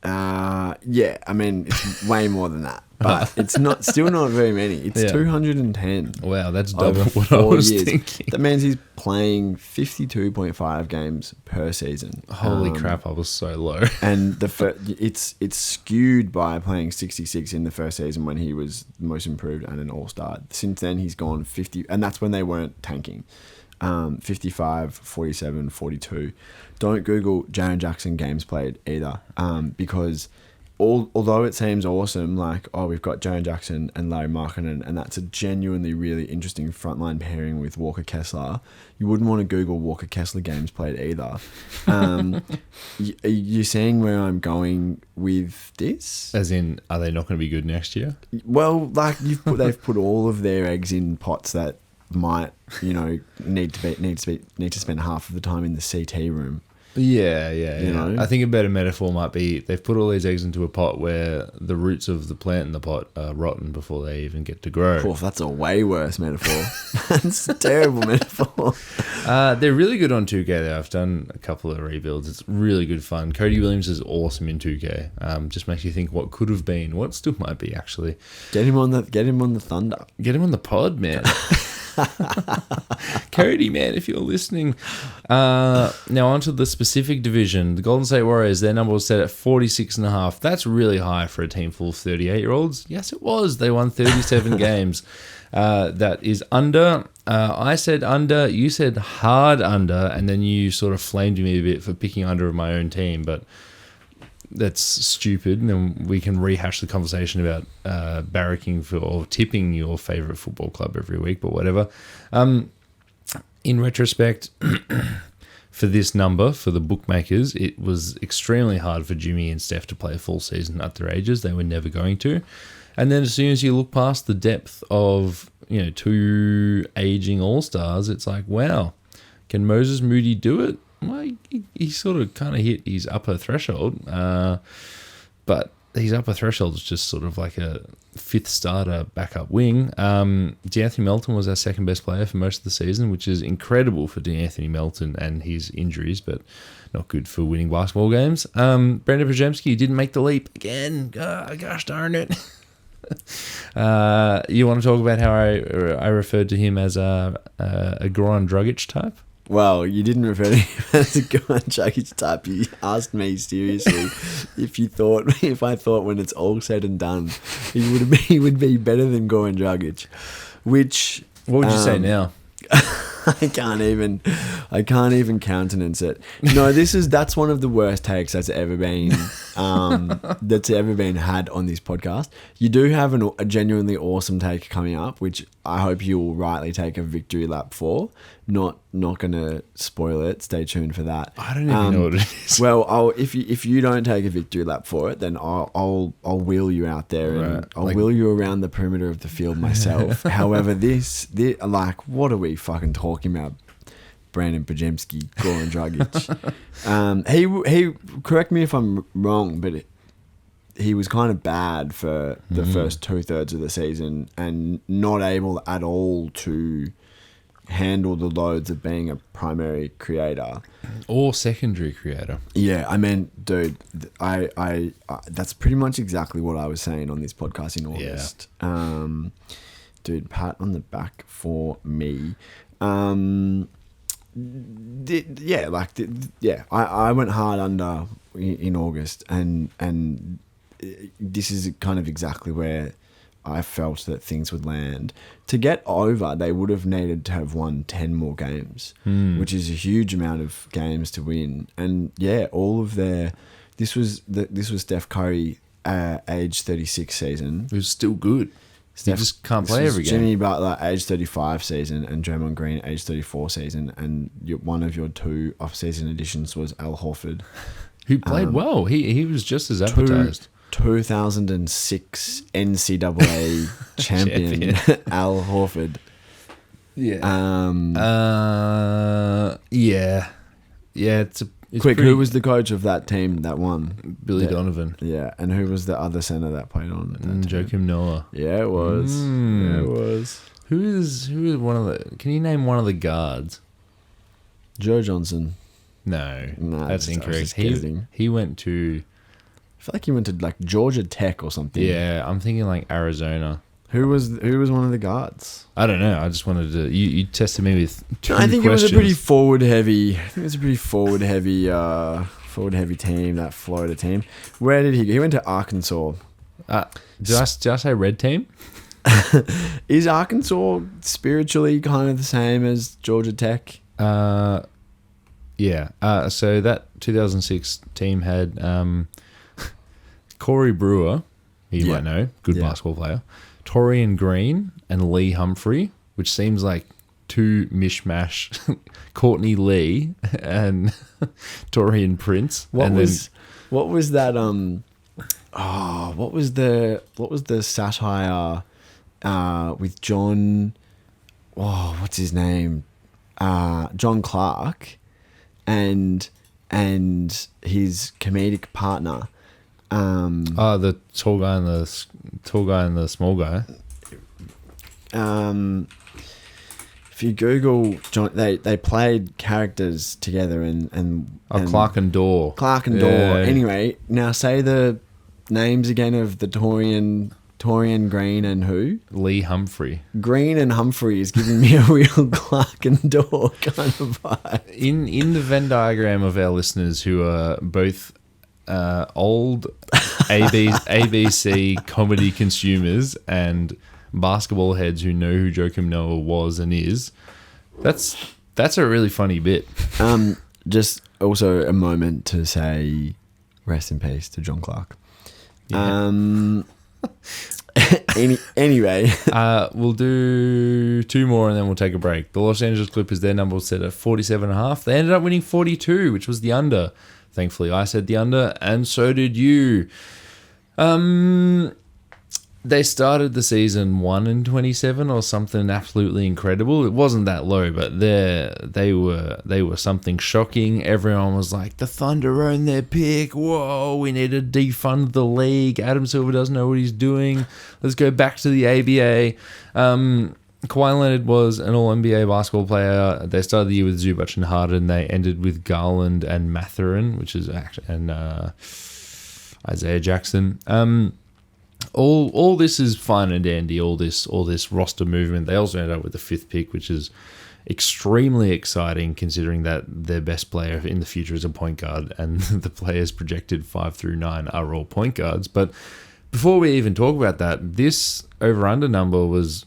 Yeah, I mean, it's way more than that, but it's still not very many. It's 210. Wow, that's double what I was thinking. That means he's playing 52.5 games per season. Holy crap, I was so low. And it's skewed by playing 66 in the first season when he was the most improved and an all-star. Since then, he's gone 50, and that's when they weren't tanking. 55, 47, 42. Don't Google Jaren Jackson games played either, because although it seems awesome, like, oh, we've got Jaren Jackson and Larry Markkanen, and that's a genuinely really interesting frontline pairing with Walker Kessler, you wouldn't want to Google Walker Kessler games played either. You're seeing where I'm going with this? As in, are they not going to be good next year? Well, like they've put all of their eggs in pots that might, need to spend half of the time in the CT room. Yeah. I think a better metaphor might be they've put all these eggs into a pot where the roots of the plant in the pot are rotten before they even get to grow. Oh, that's a way worse metaphor. That's a terrible metaphor. They're really good on 2K though. I've done a couple of rebuilds. It's really good fun. Cody Williams is awesome in 2K. Just makes you think what could have been, what still might be actually. Get him on the Thunder. Get him on the pod, man. Cody, man, if you're listening. Now onto the specific division. The Golden State Warriors, their number was set at 46.5. That's really high for a team full of 38-year-olds. Yes, it was. They won 37 games. That is under. I said under. You said hard under, and then you sort of flamed me a bit for picking under of my own team, but that's stupid, and we can rehash the conversation about barracking for or tipping your favorite football club every week, but whatever. In retrospect, for this number, for the bookmakers, it was extremely hard for Jimmy and Steph to play a full season at their ages. They were never going to. And then as soon as you look past the depth of 2 aging all-stars, it's like, wow, can Moses Moody do it? Well, he sort of kind of hit his upper threshold, but his upper threshold is just sort of like a fifth starter backup wing. D'Anthony Melton was our second best player for most of the season, which is incredible for D'Anthony Melton and his injuries, but not good for winning basketball games. Brandon Pajemski didn't make the leap again. Gosh darn it. You want to talk about how I referred to him as a Goran Dragic type? Well, you didn't refer to him as a Goran Dragic type. You asked me seriously if I thought when it's all said and done, he would be better than Goran Dragic. Which, what would you say now? I can't even countenance it. No, that's one of the worst takes that's ever been had on this podcast. You do have a genuinely awesome take coming up, which I hope you'll rightly take a victory lap for. Not gonna spoil it. Stay tuned for that. I don't even know what it is. Well, if you don't take a victory lap for it, then I'll wheel you out there and I'll wheel you around the perimeter of the field myself. However, this like, what are we fucking talking about? Brandon Pajemski, Goran Dragic. He correct me if I'm wrong, but he was kind of bad for the first 2/3 of the season and not able at all to handle the loads of being a primary creator or secondary creator. Yeah, I mean, dude, I that's pretty much exactly what I was saying on this podcast in August. Yeah. Dude, pat on the back for me. I went hard under in August, and this is kind of exactly where I felt that things would land. To get over, they would have needed to have won 10 more games, which is a huge amount of games to win. And yeah, all of their this was Steph Curry age 36 season. It was still good. You just can't play every game. Jimmy Butler age 35 season and Draymond Green age 34 season, and one of your two off-season additions was Al Horford, who played well. He was just as advertised. 2006 NCAA champion Al Horford. Yeah. It's quick. Who was the coach of that team that won? Billy Donovan. Yeah, and who was the other center that played on? Joakim Noah. Yeah, it was. Yeah, it was. Who is one of the? Can you name one of the guards? Joe Johnson. No, that's incorrect. He went to. I feel like he went to like Georgia Tech or something. Yeah, I'm thinking like Arizona. Who was one of the guards? I don't know. I just wanted to. You tested me with two I think questions. It was a pretty forward heavy. Forward heavy team, that Florida team. Where did he go? He went to Arkansas. Did I say red team? Is Arkansas spiritually kind of the same as Georgia Tech? Yeah. So that 2006 team had Corey Brewer, you might know, good basketball player. Torian Green and Lee Humphrey, which seems like two mishmash. Courtney Lee and Torian Prince. What was that? What was the satire with John? Oh, what's his name? John Clark, and his comedic partner. The tall guy and the small guy. If you Google John, they played characters together and Clark and Dorr. Yeah. Anyway, now say the names again of the Torian Green and who? Lee Humphrey. Green and Humphrey is giving me a real Clark and Dorr kind of vibe. In the Venn diagram of our listeners who are both old ABC comedy consumers and basketball heads who know who Joakim Noah was and is, that's a really funny bit. Just also a moment to say rest in peace to John Clark. Yeah. Anyway, we'll do two more and then we'll take a break. The Los Angeles Clippers, their number was set at 47.5. They ended up winning 42, which was the under. Thankfully, I said the under, and so did you. they started the season 1-27 or something absolutely incredible. It wasn't that low, but they were something shocking. Everyone was like, the Thunder own their pick. Whoa, we need to defund the league. Adam Silver doesn't know what he's doing. Let's go back to the ABA. Kawhi Leonard was an All-NBA basketball player. They started the year with Zubac and Harden. They ended with Garland and Mathurin, which is actually, and Isaiah Jackson. All this is fine and dandy. All this roster movement. They also ended up with the 5th pick, which is extremely exciting considering that their best player in the future is a point guard, and the players projected 5 through 9 are all point guards. But before we even talk about that, this over/under number was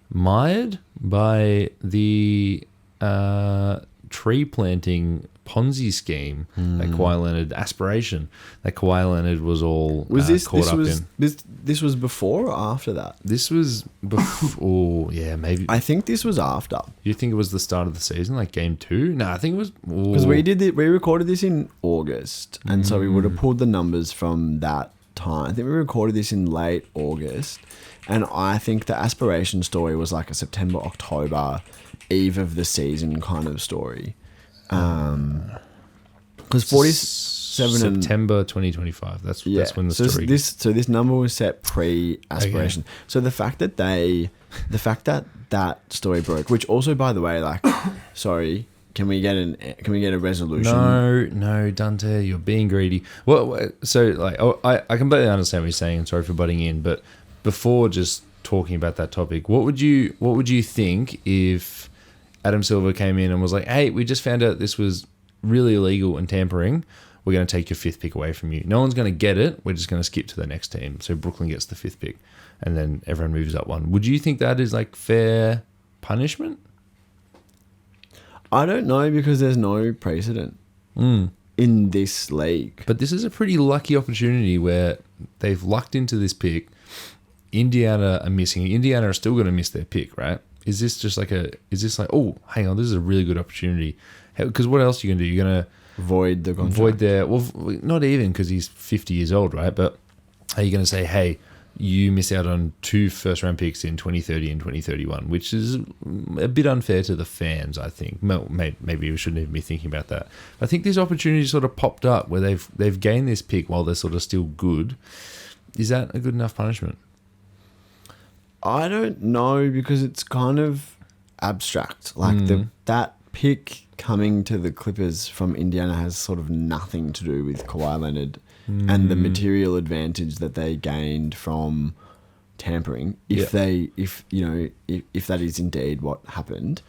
mired by the tree planting Ponzi scheme that Kawhi Leonard aspiration that Kawhi Leonard was all caught up in. This was before or after that? This was before. Yeah, maybe. I think this was after. You think it was the start of the season, like game 2? No, I think it was because we recorded this in August, and so we would have pulled the numbers from that time. I think we recorded this in late August, and I think the aspiration story was like a September, October, eve of the season kind of story. Because 47 September 2025. That's when the story. This number was set pre-aspiration. Okay. So the fact that that story broke, which also, by the way, like, sorry, can we get a resolution? No, Dante, you're being greedy. Well, so like, I completely understand what you're saying. And sorry for butting in, but before just talking about that topic, what would you think if Adam Silver came in and was like, hey, we just found out this was really illegal and tampering. We're going to take your 5th pick away from you. No one's going to get it. We're just going to skip to the next team. So Brooklyn gets the 5th pick and then everyone moves up one. Would you think that is like fair punishment? I don't know because there's no precedent in this league. But this is a pretty lucky opportunity where they've lucked into this pick. Indiana are missing. Indiana are still going to miss their pick, right? Is this like, oh, hang on, this is a really good opportunity? Because what else are you going to do? You're going to void the contract. Void their, well, not even because he's 50 years old, right? But are you going to say, hey, you miss out on 2 first-round picks in 2030 and 2031, which is a bit unfair to the fans, I think. Maybe we shouldn't even be thinking about that. I think this opportunity sort of popped up where they've gained this pick while they're sort of still good. Is that a good enough punishment? I don't know because it's kind of abstract. Like that pick coming to the Clippers from Indiana has sort of nothing to do with Kawhi Leonard and the material advantage that they gained from tampering. If that is indeed what happened,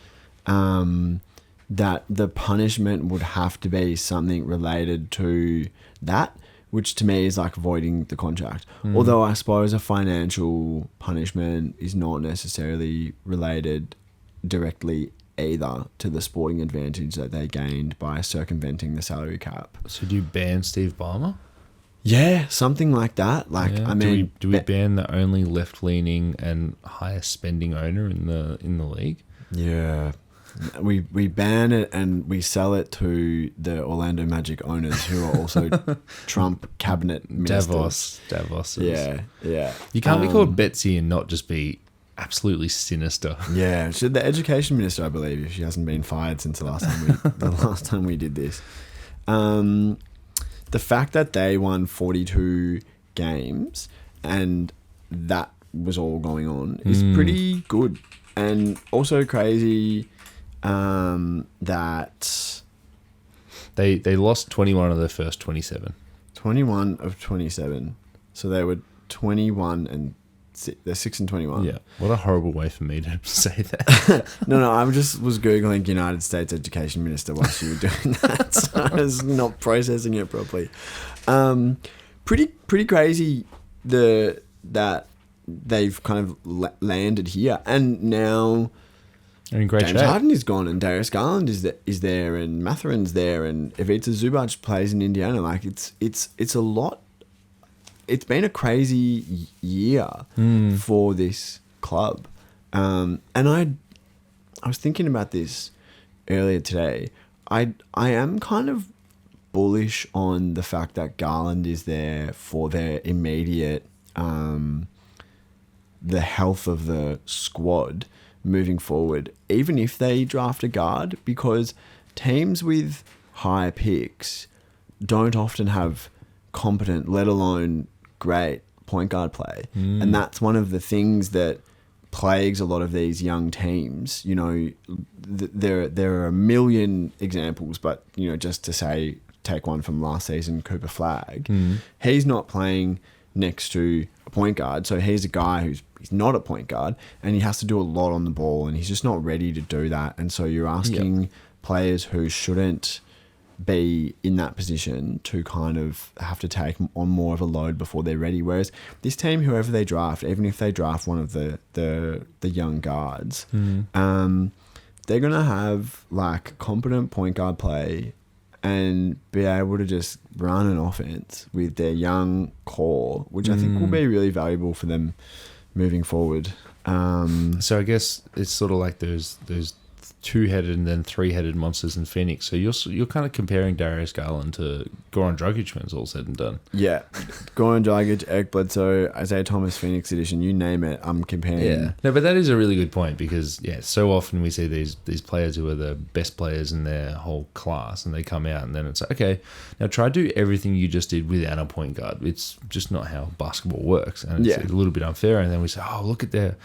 that the punishment would have to be something related to that, which to me is like voiding the contract. Although I suppose a financial punishment is not necessarily related directly either to the sporting advantage that they gained by circumventing the salary cap. So do you ban Steve Ballmer? Yeah, something like that. Like, yeah. I mean, do we ban the only left-leaning and highest spending owner in the league? Yeah. We ban it and we sell it to the Orlando Magic owners who are also Trump cabinet ministers. Davos. Yeah. You can't be called Betsy and not just be absolutely sinister. Yeah, she's the education minister, I believe, if she hasn't been fired since the last time we did this. The fact that they won 42 games and that was all going on is pretty good, and also crazy. That they lost 21 of their first 27. 21 of 27. So they were 21 and they're 6-21. Yeah. What a horrible way for me to say that. No, I was Googling United States Education Minister whilst you were doing that. So I was not processing it properly. Pretty crazy that they've kind of landed here, and now they're in great James shape. Harden is gone, and Darius Garland is there, and Mathurin's there, and Ivica Zubac plays in Indiana. Like it's a lot. It's been a crazy year for this club, and I was thinking about this earlier today. I am kind of bullish on the fact that Garland is there for their immediate the health of the squad moving forward, even if they draft a guard, because teams with high picks don't often have competent, let alone great point guard play. And that's one of the things that plagues a lot of these young teams. You know, there are a million examples, but, you know, just to say, take one from last season, Cooper Flagg. He's not playing next to a point guard, so he's a guy he's not a point guard, and he has to do a lot on the ball, and he's just not ready to do that. And so you're asking players who shouldn't be in that position to kind of have to take on more of a load before they're ready. Whereas this team, whoever they draft, even if they draft one of the young guards, they're gonna have like competent point guard play and be able to just run an offense with their young core, which I think will be really valuable for them moving forward. So I guess it's sort of like those two-headed and then three-headed monsters in Phoenix. So you're kind of comparing Darius Garland to Goran Dragic when it's all said and done. Yeah. Goran Dragic, Eric Bledsoe, Isaiah Thomas, Phoenix edition, you name it, I'm comparing. Yeah. No, but that is a really good point because, so often we see these players who are the best players in their whole class and they come out and then it's like, okay, now try to do everything you just did without a point guard. It's just not how basketball works. And it's a little bit unfair. And then we say, oh, look at their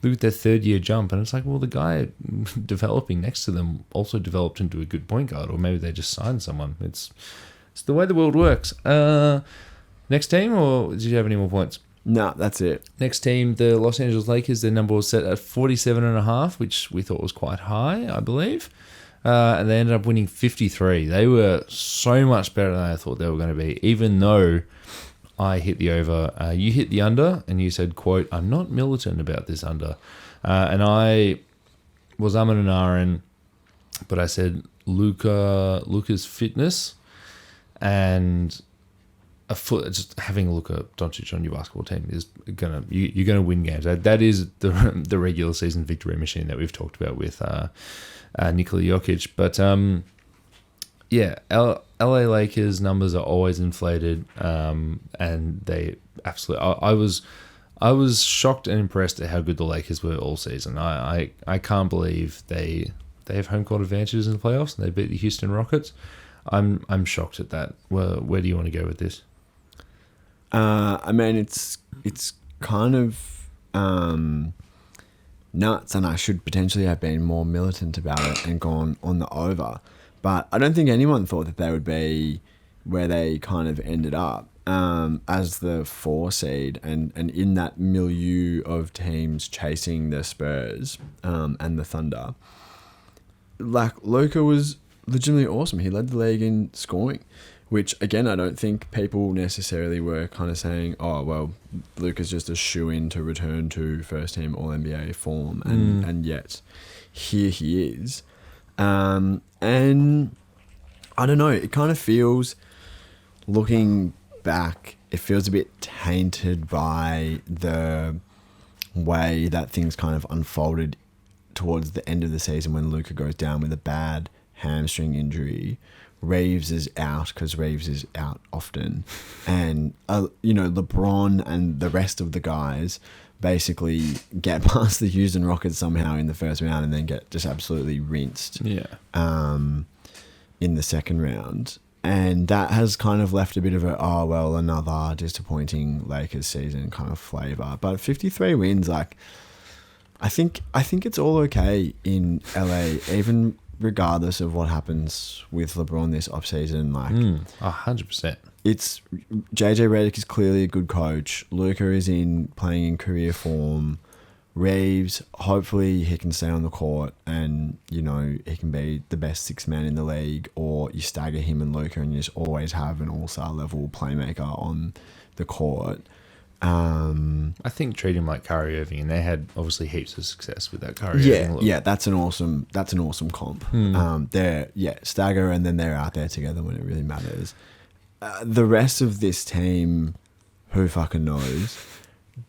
third-year jump. And it's like, well, the guy developing next to them also developed into a good point guard, or maybe they just signed someone. It's the way the world works. Next team, or did you have any more points? No, that's it. Next team, the Los Angeles Lakers. Their number was set at 47.5, which we thought was quite high, I believe. And they ended up winning 53. They were so much better than I thought they were going to be, even though I hit the over. You hit the under, and you said, quote, I'm not militant about this under. And I was and ahhing, but I said Luka's fitness and just having a look at Doncic on your basketball team is you're gonna win games. That is the regular season victory machine that we've talked about with Nikola Jokic. But LA Lakers numbers are always inflated, and they absolutely. I was shocked and impressed at how good the Lakers were all season. I can't believe they have home court advantages in the playoffs and they beat the Houston Rockets. I'm shocked at that. Where do you want to go with this? I mean, it's kind of nuts, and I should potentially have been more militant about it and gone on the over. But I don't think anyone thought that they would be where they kind of ended up. As the 4 seed and in that milieu of teams chasing the Spurs and the Thunder, like Luka was legitimately awesome. He led the league in scoring, which again I don't think people necessarily were kind of saying, oh well, Luka's just a shoo-in to return to first team All NBA form, and yet here he is, and I don't know. It kind of feels, looking back, it feels a bit tainted by the way that things kind of unfolded towards the end of the season when Luka goes down with a bad hamstring injury. Reeves is out because Reeves is out often, and LeBron and the rest of the guys basically get past the Houston Rockets somehow in the first round and then get just absolutely rinsed in the second round. And that has kind of left a bit of another disappointing Lakers season kind of flavour. But 53 wins, like, I think it's all okay in LA, even regardless of what happens with LeBron this offseason. Like, 100%. It's JJ Redick is clearly a good coach. Luka is playing in career form. Reeves, hopefully he can stay on the court and, he can be the best sixth man in the league, or you stagger him and Luka and you just always have an all-star level playmaker on the court. I think treat him like Kyrie Irving, and they had obviously heaps of success with that Kyrie Irving look. Yeah, that's an awesome comp. They're stagger and then they're out there together when it really matters. The rest of this team, who fucking knows?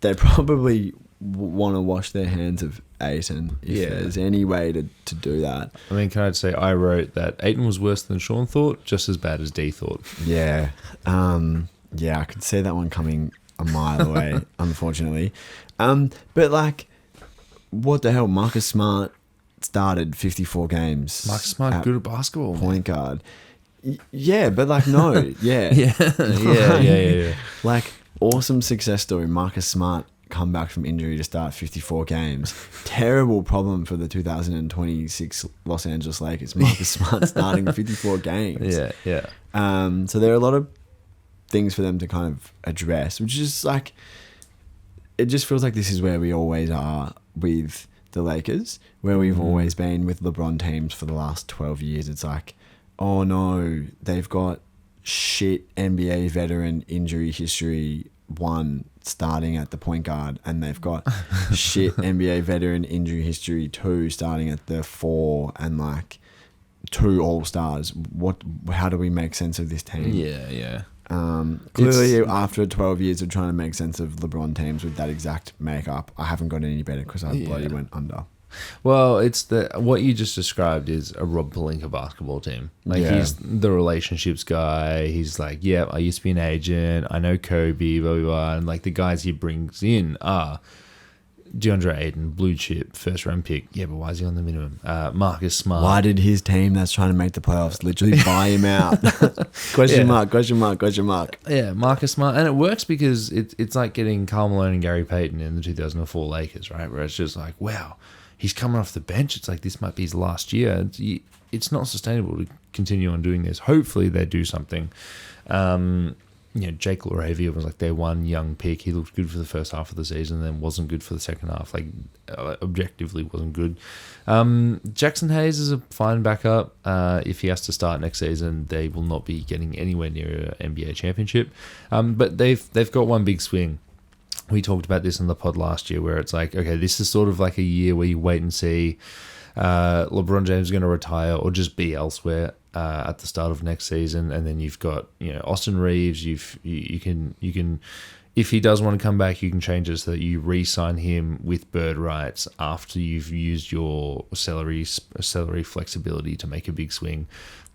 They probably want to wash their hands of Ayton if there's any way to do that. I mean, can I say I wrote that Ayton was worse than Sean thought, just as bad as D thought. Yeah. I could see that one coming a mile away, unfortunately. But like, what the hell? Marcus Smart started 54 games. Marcus Smart good at basketball. Point guard. Yeah, but like, no. Yeah. yeah. Like, awesome success story. Marcus Smart come back from injury to start 54 games. Terrible problem for the 2026 Los Angeles Lakers. Marcus Smart starting 54 games. Yeah. So there are a lot of things for them to kind of address, which is like, it just feels like this is where we always are with the Lakers, where we've always been with LeBron teams for the last 12 years. It's like, oh no, they've got shit NBA veteran injury history, one starting at the point guard, and they've got shit NBA veteran injury history, two starting at the four, and like two all-stars. How do we make sense of this team? Yeah. Clearly, after 12 years of trying to make sense of LeBron teams with that exact makeup, I haven't got any better because I bloody went under. Well, it's what you just described is a Rob Pelinka basketball team. Like, he's the relationships guy. He's like, yeah, I used to be an agent. I know Kobe, blah, blah, blah. And like the guys he brings in are DeAndre Ayton, blue chip, first round pick. Yeah, but why is he on the minimum? Marcus Smart. Why did his team that's trying to make the playoffs literally buy him out? Question mark. Yeah, Marcus Smart. And it works because it's like getting Karl Malone and Gary Payton in the 2004 Lakers, right? Where it's just like, wow, he's coming off the bench. It's like, this might be his last year. It's not sustainable to continue on doing this. Hopefully they do something. Jake LaRavia was like their one young pick. He looked good for the first half of the season, then wasn't good for the second half. Like, objectively wasn't good. Jackson Hayes is a fine backup. If he has to start next season, they will not be getting anywhere near an NBA championship. But they've got one big swing. We talked about this in the pod last year, where it's like, okay, this is sort of like a year where you wait and see. LeBron James is going to retire or just be elsewhere at the start of next season, and then you've got Austin Reeves. You can if he does want to come back, you can change it so that you re-sign him with bird rights after you've used your salary flexibility to make a big swing.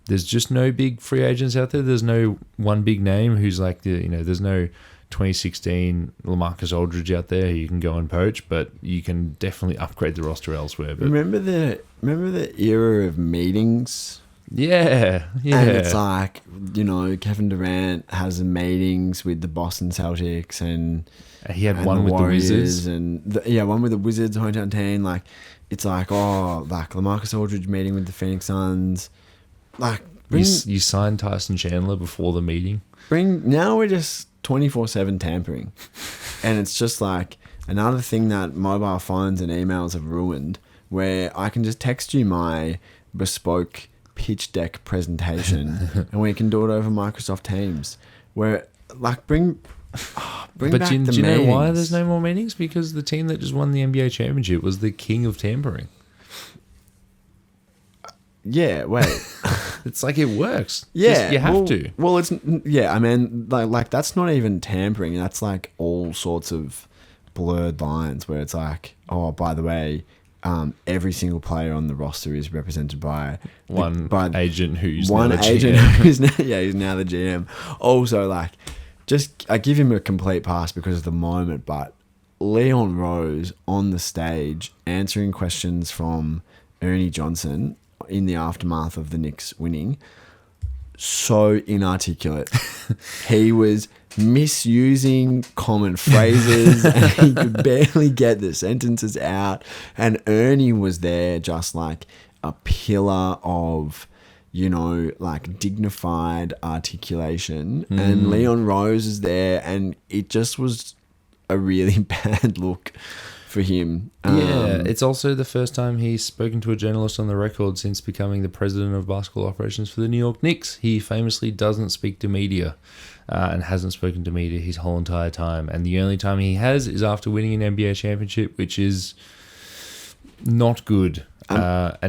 There's just no big free agents out there. There's no one big name who's like there's no 2016 LaMarcus Aldridge out there who you can go and poach, but you can definitely upgrade the roster elsewhere. But remember the era of meetings? Yeah. And it's like, Kevin Durant has meetings with the Boston Celtics, and he had one with Warriors, the Wizards, and one with the Wizards, hometown team. Like, it's like, like LaMarcus Aldridge meeting with the Phoenix Suns. Like, you signed Tyson Chandler before the meeting. Now we're just 24/7 tampering, and it's just like another thing that mobile phones and emails have ruined, where I can just text you my bespoke pitch deck presentation and we can do it over Microsoft Teams, where like bring back the meetings. Do you know why there's no more meetings? Because the team that just won the NBA championship was the king of tampering. Yeah, wait. It's like, it works. Yeah, you have to. Well, it's I mean, like that's not even tampering. That's like all sorts of blurred lines where it's like, oh, by the way, every single player on the roster is represented by one agent who's one now the agent GM. He's now the GM. Also, like, I give him a complete pass because of the moment, but Leon Rose on the stage answering questions from Ernie Johnson in the aftermath of the Knicks winning, so inarticulate. He was misusing common phrases and he could barely get the sentences out, and Ernie was there just like a pillar of like dignified articulation, and Leon Rose is there, and it just was a really bad look for him. It's also the first time he's spoken to a journalist on the record since becoming the president of basketball operations for the New York Knicks. He famously doesn't speak to media and hasn't spoken to media his whole entire time. And the only time he has is after winning an NBA championship, which is not good. And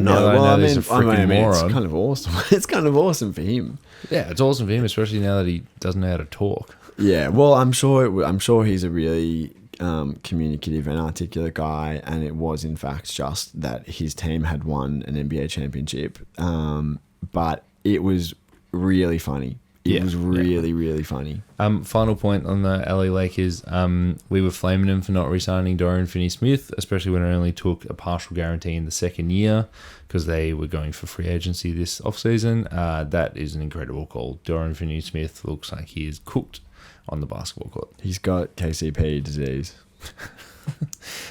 now that I know there's a freaking moron. It's kind of awesome. It's kind of awesome for him. Yeah, it's awesome for him, especially now that he doesn't know how to talk. Yeah, well, I'm sure he's a really communicative and articulate guy, and it was in fact just that his team had won an NBA championship. But it was really funny. It was really, really funny. Final point on the LA Lakers. We were flaming them for not re-signing Dorian Finney-Smith, especially when it only took a partial guarantee in the second year because they were going for free agency this offseason. That is an incredible call. Dorian Finney-Smith looks like he is cooked on the basketball court. He's got KCP disease.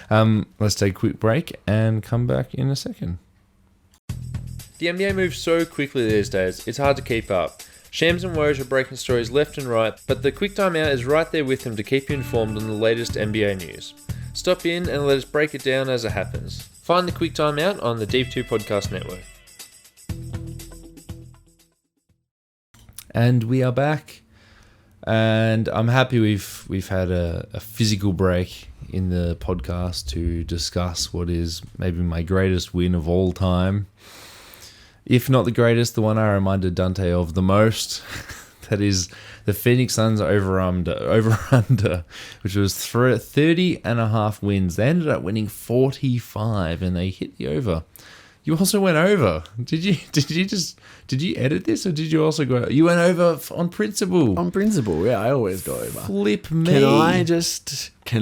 Let's take a quick break and come back in a second. The NBA moves so quickly these days, it's hard to keep up. Shams and Woj are breaking stories left and right, but the Quick Time Out is right there with them to keep you informed on the latest NBA news. Stop in and let us break it down as it happens. Find the Quick Time Out on the Deep 2 Podcast Network. And we are back, and I'm happy we've had a physical break in the podcast to discuss what is maybe my greatest win of all time. If not the greatest, the one I reminded Dante of the most. That is the Phoenix Suns over-under, which was 30.5 wins. They ended up winning 45, and they hit the over. You also went over. Did you edit this, or did you also go? You went over on principle. On principle, yeah, I always go over. Flip me. Can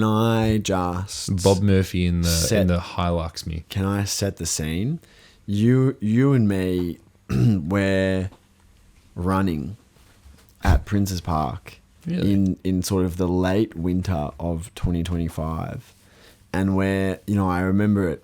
I just Bob Murphy in the Hilux me? Can I set the scene? You and me were running at Prince's Park in sort of the late winter of 2025, and we're I remember it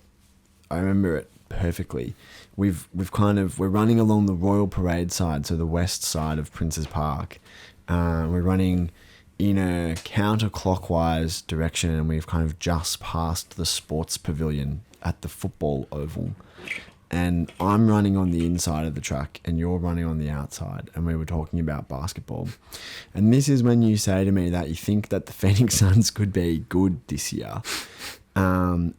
perfectly. We're running along the Royal Parade side, so the west side of Prince's Park. We're running in a counterclockwise direction, and we've kind of just passed the sports pavilion at the football oval. And I'm running on the inside of the track and you're running on the outside, and we were talking about basketball. And this is when you say to me that you think that the Phoenix Suns could be good this year, and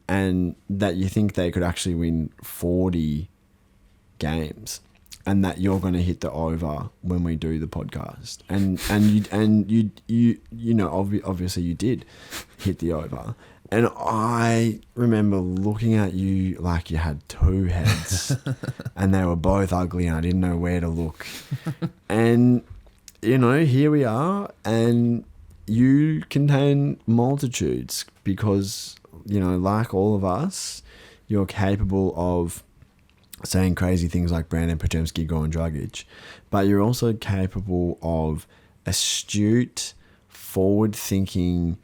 that you think they could actually win 40 games, and that you're going to hit the over when we do the podcast. And you obviously you did hit the over. And I remember looking at you like you had two heads and they were both ugly and I didn't know where to look. And, here we are, and you contain multitudes because, like all of us, you're capable of saying crazy things like Brandon Podziemski, Goran Dragic, but you're also capable of astute, forward-thinking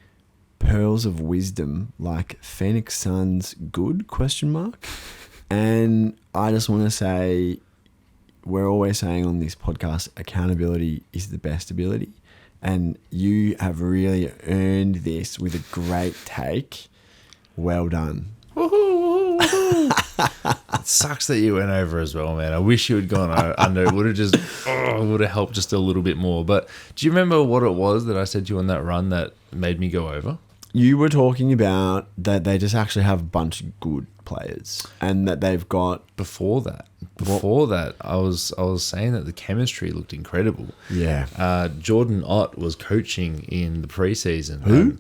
pearls of wisdom like Phoenix Suns good ? And I just want to say, we're always saying on this podcast, accountability is the best ability, and you have really earned this with a great take. Well done. It sucks that you went over as well, man. I wish you had gone under. It would have helped just a little bit more. But do you remember what it was that I said to you on that run that made me go over? You were talking about that they just actually have a bunch of good players, and that they've got before that, I was saying that the chemistry looked incredible. Yeah. Jordan Ott was coaching in the preseason. Who?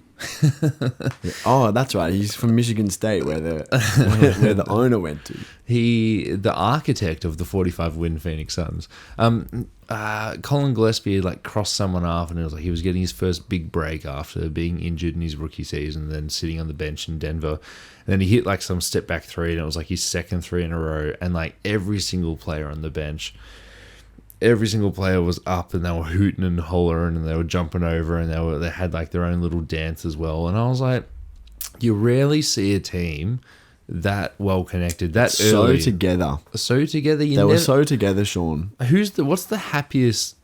Oh, that's right. He's from Michigan State, where the owner went to. The architect of the 45-win Phoenix Suns. Colin Gillespie crossed someone off, and it was like he was getting his first big break after being injured in his rookie season, then sitting on the bench in Denver. And then he hit some step back three, and it was his second three in a row. And every single player on the bench, every single player was up, and they were hooting and hollering, and they were jumping over, and they had their own little dance as well. And I was like, you rarely see a team that well connected, that so early, together. They were so together, Sean. What's the happiest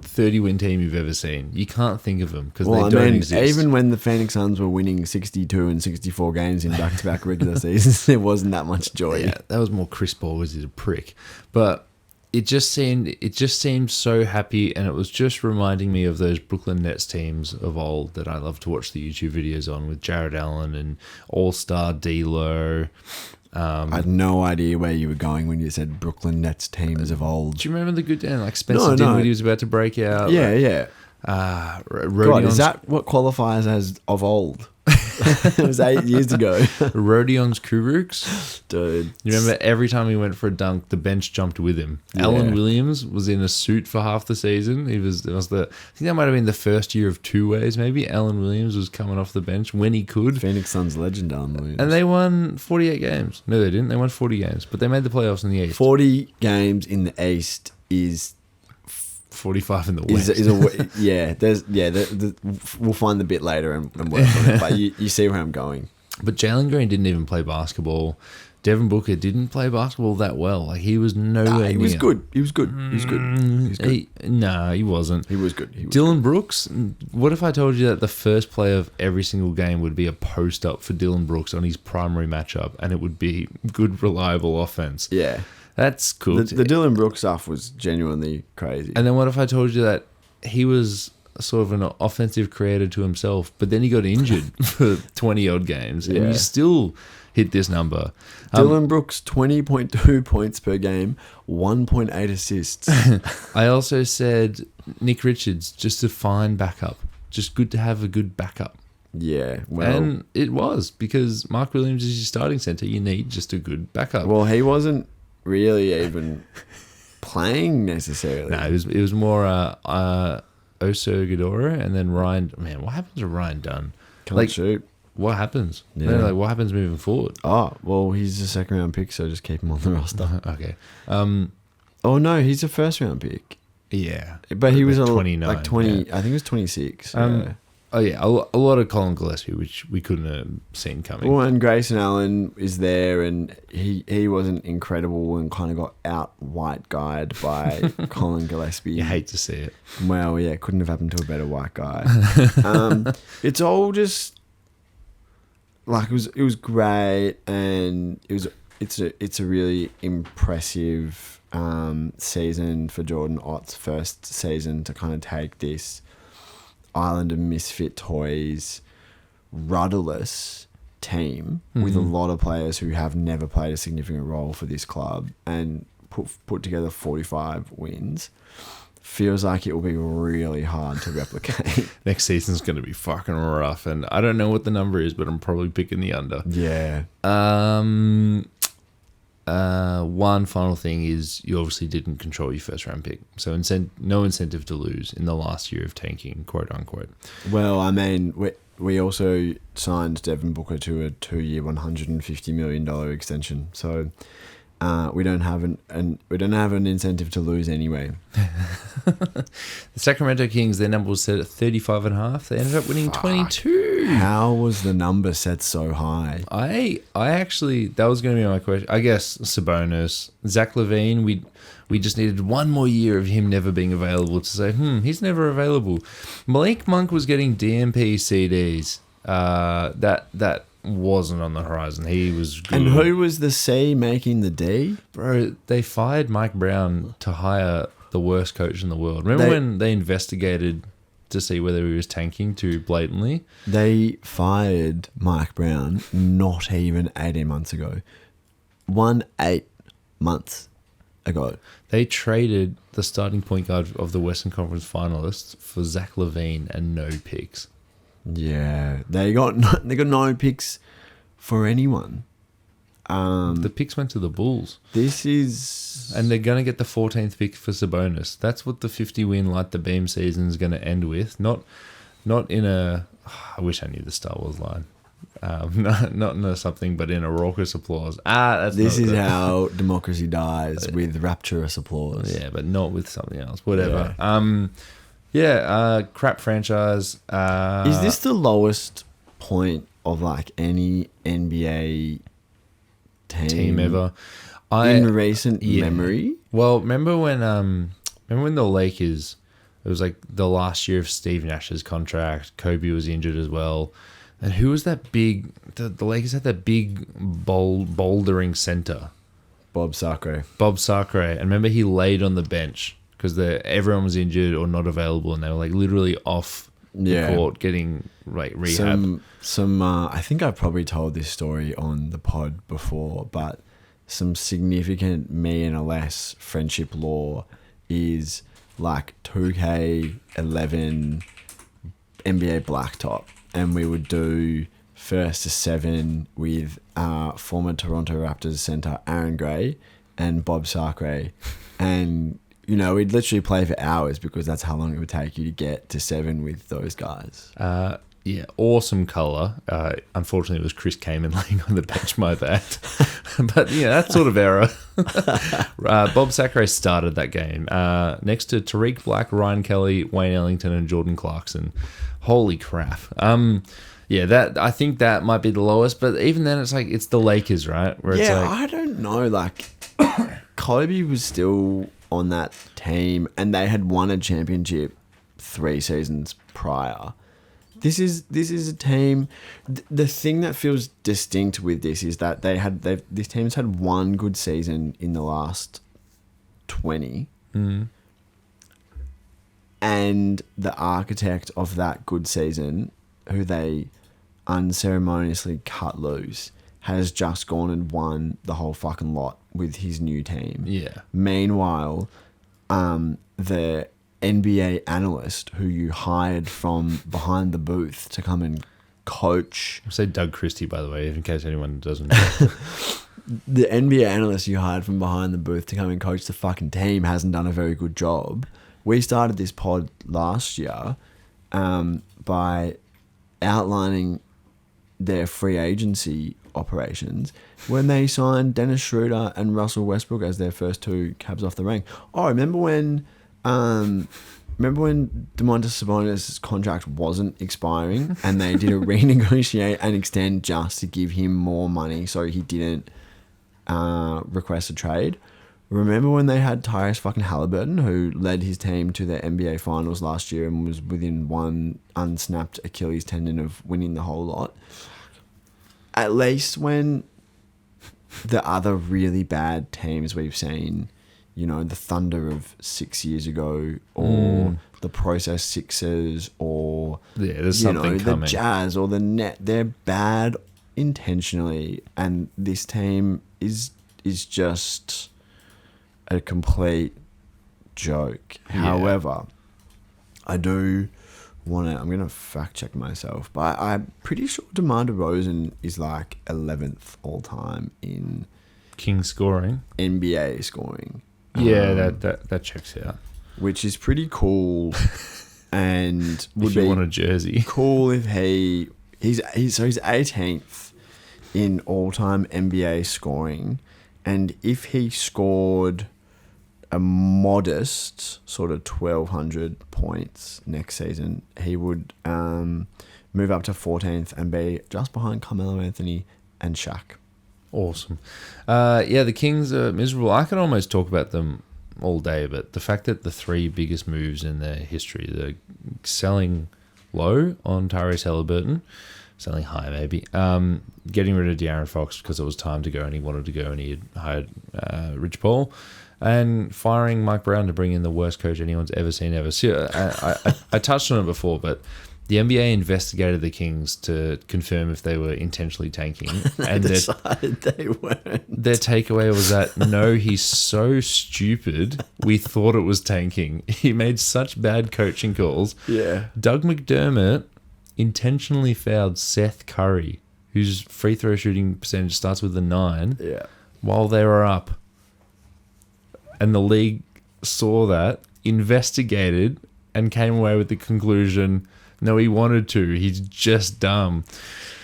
30-win team you've ever seen? You can't think of them because they don't exist. Even when the Phoenix Suns were winning 62 and 64 games in back-to-back regular seasons, there wasn't that much joy. Yeah, that was more Chris Paul was a prick, but it just seemed so happy, and it was just reminding me of those Brooklyn Nets teams of old that I love to watch the YouTube videos on, with Jared Allen and All-Star D'Lo. I had no idea where you were going when you said Brooklyn Nets teams of old. Do you remember the good day? Spencer Dinwiddie was about to break out. Yeah, yeah. God, is that what qualifies as of old? It was 8 years ago. Rodion's Kuruks. Dude. You remember every time he went for a dunk, the bench jumped with him. Yeah. Alan Williams was in a suit for half the season. I think that might have been the first year of two ways, maybe. Alan Williams was coming off the bench when he could. Phoenix Suns legend, Alan Williams. And they won 48 games. No, they didn't. They won 40 games. But they made the playoffs in the East. 40 games in the East is 45 in the West. We'll find the bit later and work on it. But you see where I'm going. But Jalen Green didn't even play basketball. Devin Booker didn't play basketball that well. Like, he was nowhere near. He was good. He was good. No, he wasn't. He was good. Dylan Brooks, what if I told you that the first play of every single game would be a post-up for Dylan Brooks on his primary matchup, and it would be good, reliable offense? Yeah. That's cool. The Dylan Brooks stuff was genuinely crazy. And then what if I told you that he was sort of an offensive creator to himself, but then he got injured for 20-odd games, and he still hit this number. Dylan Brooks, 20.2 points per game, 1.8 assists. I also said Nick Richards, just a fine backup. Just good to have a good backup. Yeah, well... And it was, because Mark Williams is your starting center. You need just a good backup. Well, he wasn't really even playing necessarily. No, it was more Oso Ghidorah and then Ryan. Man, what happens to Ryan Dunn? Can't shoot. What happens? Yeah. No, like, what happens moving forward? Oh, well, he's a second round pick, so just keep him on the roster. Okay. Oh no, he's a first round pick. Yeah, but he was 29, like 20. yeah. I think it was 26. Oh yeah, a lot of Colin Gillespie, which we couldn't have seen coming. Well, and Grayson Allen is there, and he wasn't incredible and kind of got out white guyed by Colin Gillespie. You hate to see it. Well, yeah, couldn't have happened to a better white guy. It's all just like it was great, and it's a really impressive season for Jordan Ott's first season to kind of take this island of misfit toys, rudderless team with a lot of players who have never played a significant role for this club and put together 45 wins. Feels like it will be really hard to replicate. Next season's going to be fucking rough, and I don't know what the number is, but I'm probably picking the under. Yeah. One final thing is you obviously didn't control your first round pick, so no incentive to lose in the last year of tanking, quote unquote. Well, I mean, we also signed Devin Booker to a 2-year, $150 million extension, so we don't have an incentive to lose anyway. The Sacramento Kings, their number was set at 35.5. They ended up winning 22. How was the number set so high? I actually, that was going to be my question. I guess Sabonis, Zach LaVine, we just needed one more year of him never being available to say, he's never available. Malik Monk was getting DMP CDs. That wasn't on the horizon. He was good. And who was the C making the D? Bro, they fired Mike Brown to hire the worst coach in the world. Remember when they investigated to see whether he was tanking too blatantly? They fired Mike Brown not even 18 months ago. 8 months ago. They traded the starting point guard of the Western Conference finalists for Zach LaVine and no picks. Yeah, they got no picks for anyone. The picks went to the Bulls. And they're going to get the 14th pick for Sabonis. That's what the 50-win light the beam season is going to end with. Not in a... I wish I knew the Star Wars line. Not in a something, but in a raucous applause. This is how democracy dies, with rapturous applause. Yeah, but not with something else. Whatever. Yeah. Crap franchise. Is this the lowest point of like any NBA team ever in recent memory? Well, remember when the Lakers, it was like the last year of Steve Nash's contract. Kobe was injured as well, and who was that big? The Lakers had that big bouldering center, Bob Sacre. And remember he laid on the bench because everyone was injured or not available, and they were like literally off the court getting like rehab. I think I've probably told this story on the pod before, but some significant me and a less friendship law is like 2K11 NBA Blacktop. and we would do first to 7 with former Toronto Raptors centre Aaron Gray and Bob Sarkray. And, you know, we'd literally play for hours because that's how long it would take you to get to 7 with those guys. Yeah, awesome colour. Unfortunately, it was Chris Kaman laying on the bench, my bad. But, yeah, that sort of error. Bob Sarkray started that game next to Tariq Black, Ryan Kelly, Wayne Ellington, and Jordan Clarkson. Holy crap. Yeah, I think that might be the lowest, but even then, it's like, it's the Lakers, right? Where it's like, I don't know. Like, Kobe was still on that team, and they had won a championship 3 seasons prior. This is a team. The thing that feels distinct with this is that this team's had one good season in the last 20, and the architect of that good season, who they unceremoniously cut loose, has just gone and won the whole fucking lot with his new team. Yeah. Meanwhile, the NBA analyst who you hired from behind the booth to come and coach. I'll say Doug Christie, by the way, in case anyone doesn't know. The NBA analyst you hired from behind the booth to come and coach the fucking team hasn't done a very good job. We started this pod last year by outlining their free agency operations when they signed Dennis Schroeder and Russell Westbrook as their first 2 cabs off the rank. Oh, remember when Domantas Sabonis' contract wasn't expiring and they did a renegotiate and extend just to give him more money so he didn't request a trade? Remember when they had Tyrese fucking Halliburton, who led his team to the NBA Finals last year and was within one unsnapped Achilles tendon of winning the whole lot? At least when the other really bad teams we've seen, you know, the Thunder of 6 years ago, or the Process Sixers, or there's something coming. The Jazz or the Net, they're bad intentionally, and this team is just a complete joke. Yeah. However, I do want to. I'm going to fact check myself, but I'm pretty sure DeMar DeRozan is like 11th all time in King scoring, NBA scoring. Yeah, that checks out. Which is pretty cool, and would if you be want a jersey, cool if he's 18th in all-time NBA scoring, and if he scored a modest sort of 1,200 points next season, he would move up to 14th and be just behind Carmelo Anthony and Shaq. Awesome. Yeah, the Kings are miserable. I could almost talk about them all day, but the fact that the 3 biggest moves in their history, the selling low on Tyrese Halliburton, selling high maybe, getting rid of De'Aaron Fox because it was time to go and he wanted to go and he had hired Rich Paul, and firing Mike Brown to bring in the worst coach anyone's ever seen ever. So, I touched on it before, but the NBA investigated the Kings to confirm if they were intentionally tanking, and decided they weren't. Their takeaway was that no, he's so stupid. We thought it was tanking. He made such bad coaching calls. Yeah. Doug McDermott intentionally fouled Seth Curry, whose free throw shooting percentage starts with a 9. Yeah. While they were up, and the league saw that, investigated, and came away with the conclusion. No, he wanted to. He's just dumb.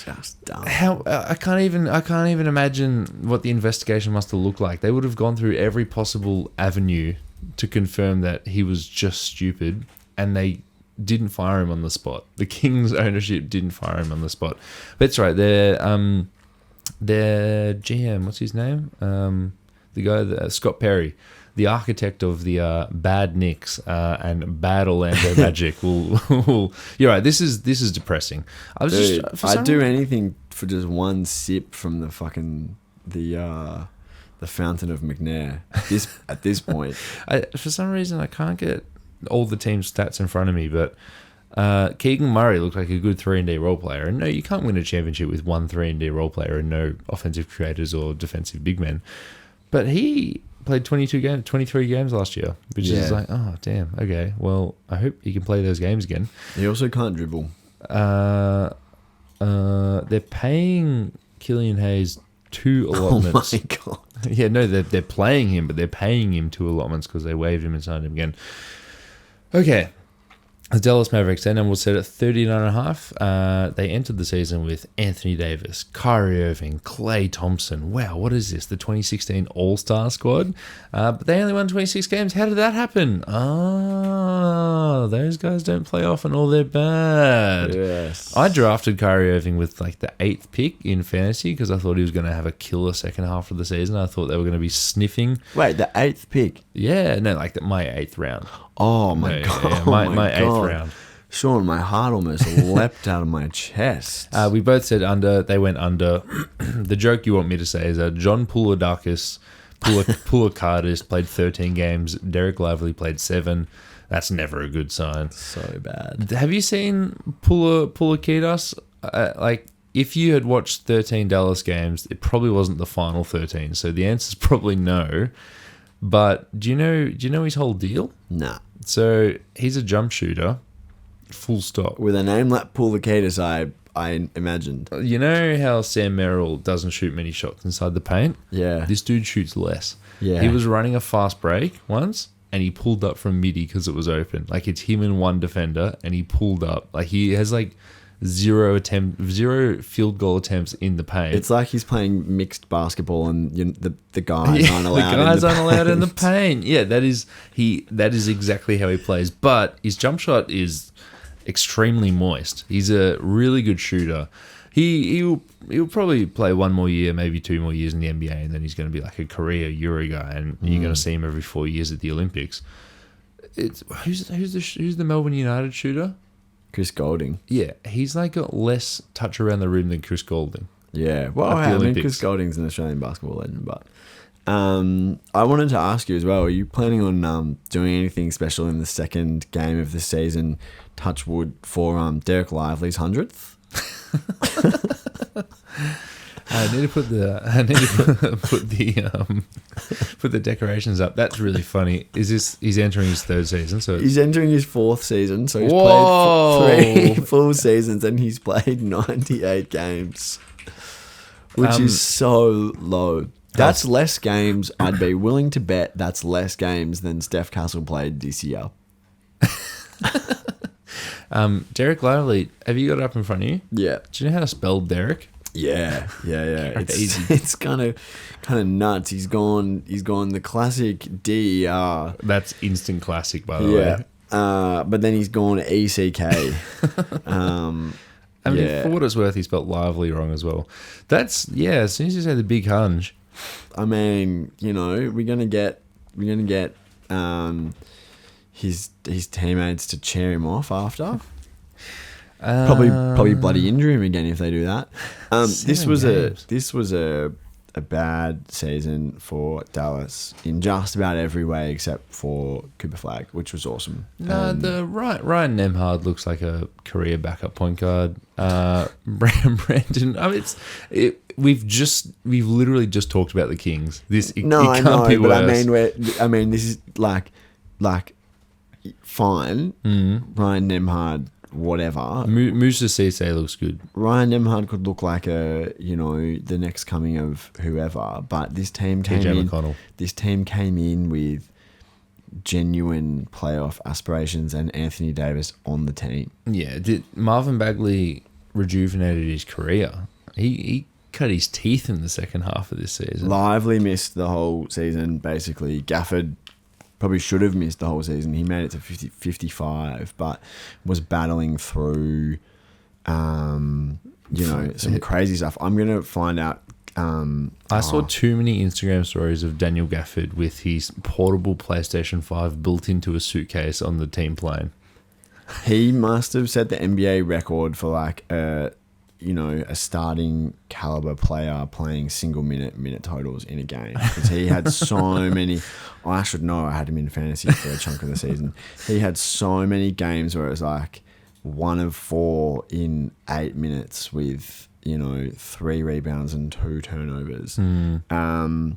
Just dumb. How I can't even imagine what the investigation must have looked like. They would have gone through every possible avenue to confirm that he was just stupid, and they didn't fire him on the spot. The Kings ownership didn't fire him on the spot. But that's right. Their GM, what's his name? The guy, Scott Perry, the architect of the bad Knicks and bad Orlando Magic. You're right. This is depressing. I'd do anything for just one sip from the fucking the fountain of McNair. At this point, for some reason I can't get all the team's stats in front of me, but Keegan Murray looked like a good 3-and-D role player. And no, you can't win a championship with one 3-and-D role player and no offensive creators or defensive big men. But he played 23 games last year, which is like, oh, damn, okay. Well, I hope he can play those games again. He also can't dribble. They're paying Killian Hayes 2 allotments. Oh my God. Yeah, no, they're playing him, but they're paying him 2 allotments because they waived him and signed him again. Okay. The Dallas Mavericks, their number was set at 39.5. They entered the season with Anthony Davis, Kyrie Irving, Klay Thompson. Wow, what is this? The 2016 All-Star squad? But they only won 26 games. How did that happen? Those guys don't play often or they're bad. Yes. I drafted Kyrie Irving with like the 8th pick in fantasy because I thought he was going to have a killer second half of the season. I thought they were going to be sniffing. Wait, the 8th pick? Yeah, no, like my 8th round. Oh my God. Yeah, my 8th round. Sean, my heart almost leapt out of my chest. We both said under. They went under. The joke you want me to say is that John Pouladakis played 13 games. Derek Lively played 7. That's never a good sign. So bad. Have you seen Pouladakis? Like, if you had watched 13 Dallas games, it probably wasn't the final 13. So the answer is probably no. But do you know his whole deal? Nah. So he's a jump shooter, full stop. With a name like Pouladakis, I imagined. You know how Sam Merrill doesn't shoot many shots inside the paint? Yeah. This dude shoots less. Yeah. He was running a fast break once, and he pulled up from midi because it was open. Like, it's him and one defender, and he pulled up. Like, he has like 0 field goal attempts in the paint. It's like he's playing mixed basketball and the guys aren't allowed. The guys aren't allowed in the paint. paint. Yeah, that is exactly how he plays. But his jump shot is extremely moist. He's a really good shooter. He'll probably play 1 more year, maybe 2 more years in the NBA, and then he's going to be like a career Euro guy, and you're going to see him every 4 years at the Olympics. Who's the Melbourne United shooter? Chris Golding. Yeah, he's like got less touch around the rim than Chris Golding. Yeah, well, At the I mean, Olympics. Chris Golding's an Australian basketball legend, but I wanted to ask you as well, are you planning on doing anything special in the second game of the season, touch wood, for Derek Lively's 100th? I need to put the decorations up. That's really funny. He's entering his 3rd season, so He's entering his 4th season, so he's Whoa. played 3 full seasons and he's played 98 games, which is so low. That's less games. I'd be willing to bet that's less games than Steph Castle played this year. Derek Lively, have you got it up in front of you? Yeah. Do you know how to spell Derek? Yeah. Crazy. It's kind of nuts. He's gone the classic DER. That's instant classic, by the Yeah. way. But then he's gone ECK. I mean, for what it's worth, he spelled Lively wrong as well. As soon as you say the big hunch. I mean, we're gonna get his teammates to cheer him off after. Probably bloody injure him again if they do that. This was a bad season for Dallas in just about every way except for Cooper Flagg, which was awesome. No, Ryan Nemhard looks like a career backup point guard. Brandon, we've literally just talked about the Kings. It can't be but worse. I mean, this is like fine. Ryan Nemhard, whatever. Musa Cisse looks good. Ryan Nemhard could look like the next coming of whoever, but this team came in. McConnell. This team came in with genuine playoff aspirations and Anthony Davis on the team. Yeah, Marvin Bagley rejuvenated his career. He cut his teeth in the second half of this season. Lively missed the whole season, basically. Gafford probably should have missed the whole season. He made it to 55, but was battling through, some crazy stuff. I'm going to find out. I saw too many Instagram stories of Daniel Gafford with his portable PlayStation 5 built into a suitcase on the team plane. He must have set the NBA record for a starting caliber player playing single minute totals in a game, because he had so many. I should know. I had him in fantasy for a chunk of the season. He had so many games where it was like 1 of 4 in 8 minutes with 3 rebounds and 2 turnovers. And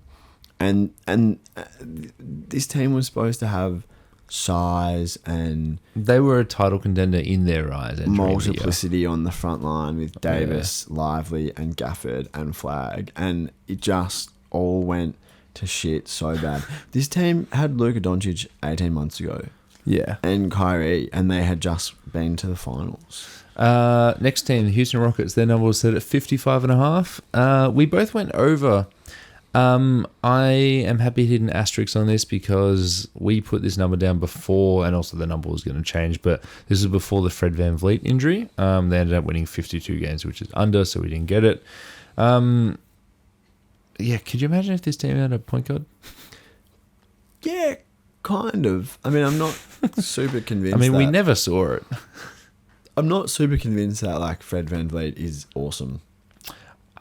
this team was supposed to have size and They were a title contender in their eyes. multiplicity on the front line with Davis, Lively, and Gafford and Flag, and it just all went to shit so bad. This team had Luka Doncic 18 months ago. Yeah. And Kyrie, and they had just been to the finals. Next team, the Houston Rockets. Their number was set at 55.5. We both went over. I am happy to hit an asterisk on this because we put this number down before, and also the number was going to change, but this is before the Fred VanVleet injury. They ended up winning 52 games, which is under, so we didn't get it. Yeah, could you imagine if this team had a point guard? Yeah, kind of. I mean, I'm not super convinced. I mean, we never saw it. I'm not super convinced that like Fred VanVleet is awesome.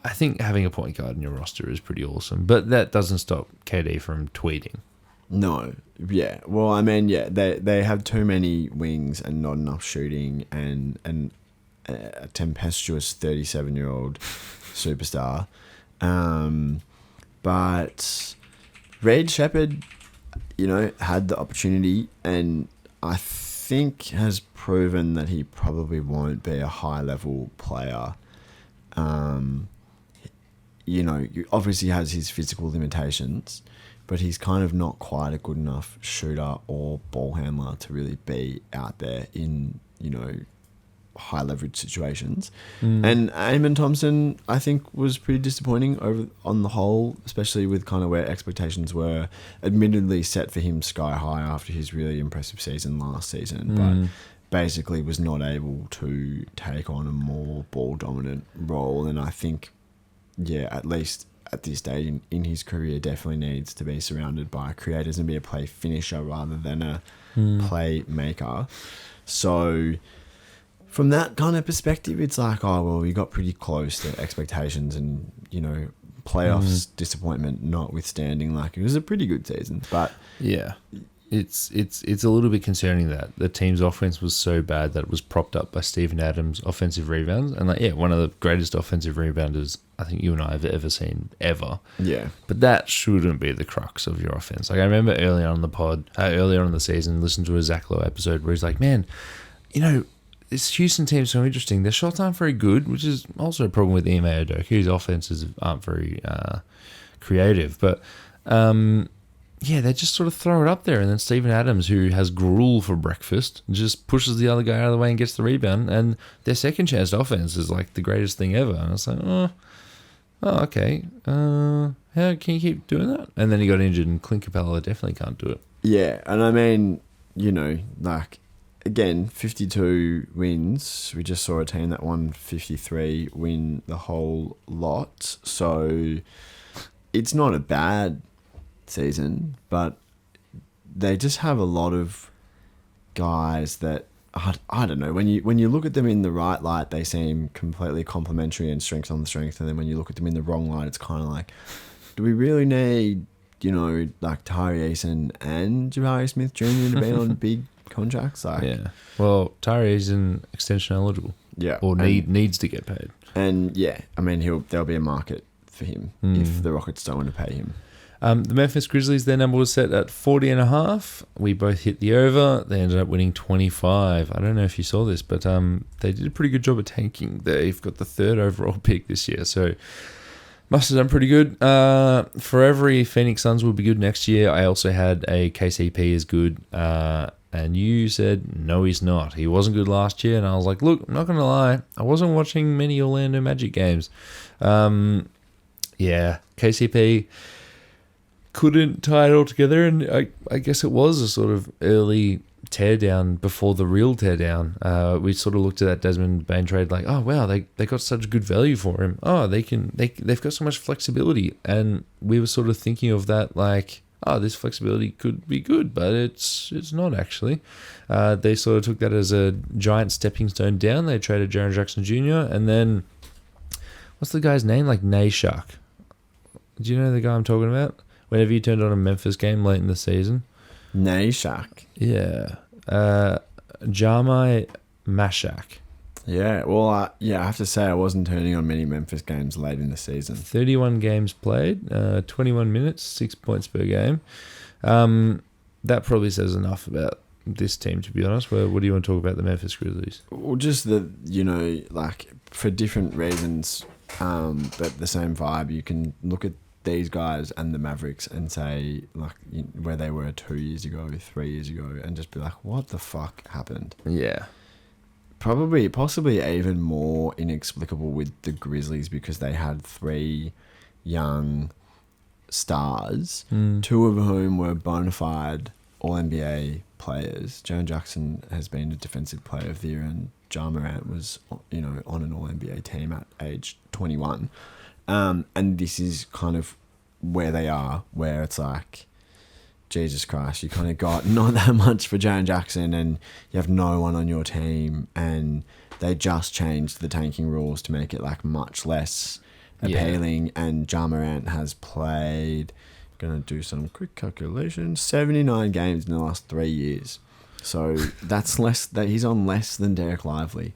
I think having a point guard in your roster is pretty awesome, but that doesn't stop KD from tweeting. No, yeah. Well, I mean, yeah, they have too many wings and not enough shooting, and a tempestuous 37-year-old superstar. But Reid Shepherd, had the opportunity, and I think has proven that he probably won't be a high-level player. Obviously has his physical limitations, but he's kind of not quite a good enough shooter or ball handler to really be out there in, high leverage situations. And Eamon Thompson, I think, was pretty disappointing on the whole, especially with kind of where expectations were admittedly set for him sky high after his really impressive season last season, but basically was not able to take on a more ball dominant role. And I think, at least at this stage in his career, definitely needs to be surrounded by creators and be a play finisher rather than a play maker. So from that kind of perspective, it's like, oh, well, we got pretty close to expectations and, playoffs disappointment notwithstanding. Like, it was a pretty good season. But yeah, it's a little bit concerning that the team's offense was so bad that it was propped up by Steven Adams' offensive rebounds. And, one of the greatest offensive rebounders I think you and I have ever seen, ever. Yeah. But that shouldn't be the crux of your offense. Like, I remember earlier on the season, listened to a Zach Lowe episode where he's like, man, this Houston team's so interesting. Their shots aren't very good, which is also a problem with Ime Udoka. His offenses aren't very creative. But, they just sort of throw it up there. And then Steven Adams, who has gruel for breakfast, just pushes the other guy out of the way and gets the rebound. And their second chance offense is like the greatest thing ever. And it's like, oh, okay. How can you keep doing that? And then he got injured, and Clint Capella definitely can't do it. Yeah, and I mean, again, 52 wins. We just saw a team that won 53 win the whole lot. So it's not a bad season, but they just have a lot of guys that I don't know. When you look at them in the right light, they seem completely complementary and strength on the strength. And then when you look at them in the wrong light, it's kind of like, do we really need, like Tyree Eason and Jabari Smith Jr. to be on big contracts? Well, Tyree is an extension eligible. Yeah. Or needs to get paid. And I mean, there'll be a market for him if the Rockets don't want to pay him. The Memphis Grizzlies, their number was set at 40.5. We both hit the over. They ended up winning 25. I don't know if you saw this, but they did a pretty good job of tanking. They've got the 3rd overall pick this year, so must have done pretty good. For every Phoenix Suns will be good next year, I also had a KCP is good. And you said, no, he's not. He wasn't good last year. And I was like, look, I'm not going to lie. I wasn't watching many Orlando Magic games. KCP couldn't tie it all together, and I guess it was a sort of early teardown before the real teardown. We sort of looked at that Desmond Bain trade like, oh wow, they got such good value for him. Oh, they've got so much flexibility, and we were sort of thinking of that like, oh, this flexibility could be good, but it's not actually. They sort of took that as a giant stepping stone down. They traded Jaren Jackson Jr. and then what's the guy's name? Like Nayshak. Do you know the guy I'm talking about? Whenever you turned on a Memphis game late in the season. Nayshak. Yeah. Jamai Mashak. Yeah, well, I have to say I wasn't turning on many Memphis games late in the season. 31 games played, 21 minutes, 6 points per game. that probably says enough about this team, to be honest. What do you want to talk about the Memphis Grizzlies? Well, just like for different reasons, but the same vibe. You can look at these guys and the Mavericks and say, like, where they were 2 years ago, 3 years ago, and just be like, what the fuck happened? Yeah. Possibly even more inexplicable with the Grizzlies because they had 3 young stars, 2 of whom were bona fide All-NBA players. Jaren Jackson has been a defensive player of the year, and Ja Morant was, on an All-NBA team at age 21. And this is kind of where they are, where it's like, Jesus Christ, you kind of got not that much for Jaren Jackson and you have no one on your team, and they just changed the tanking rules to make it like much less appealing. Yeah. And Ja Morant has played, gonna do some quick calculations, 79 games in the last 3 years. So that's he's on less than Derek Lively.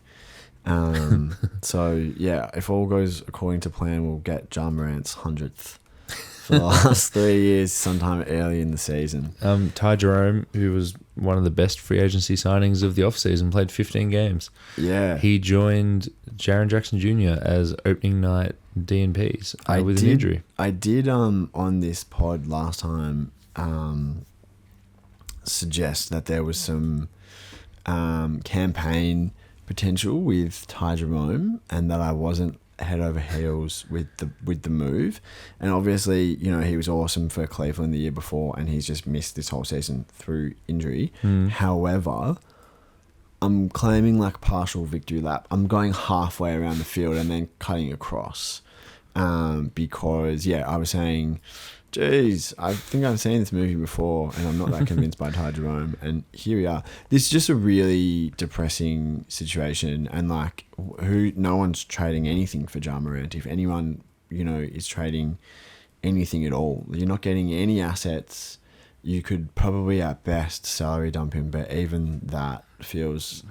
So yeah, if all goes according to plan, we'll get Ja Morant's 100th for the last 3 years, sometime early in the season. Ty Jerome, who was one of the best free agency signings of the offseason, played 15 games. Yeah. He joined Jaren Jackson Jr. as opening night DNPs with an injury. I did on this pod last time suggest that there was some campaign potential with Ty Jerome, and that I wasn't head over heels with the move. And obviously, he was awesome for Cleveland the year before, and he's just missed this whole season through injury. However, I'm claiming like partial victory lap. I'm going halfway around the field and then cutting across, because I was saying, geez, I think I've seen this movie before and I'm not that convinced by Ty Jerome. And here we are. This is just a really depressing situation. And like, no one's trading anything for Ja Morant. If anyone, is trading anything at all, you're not getting any assets. You could probably at best salary dump him, but even that feels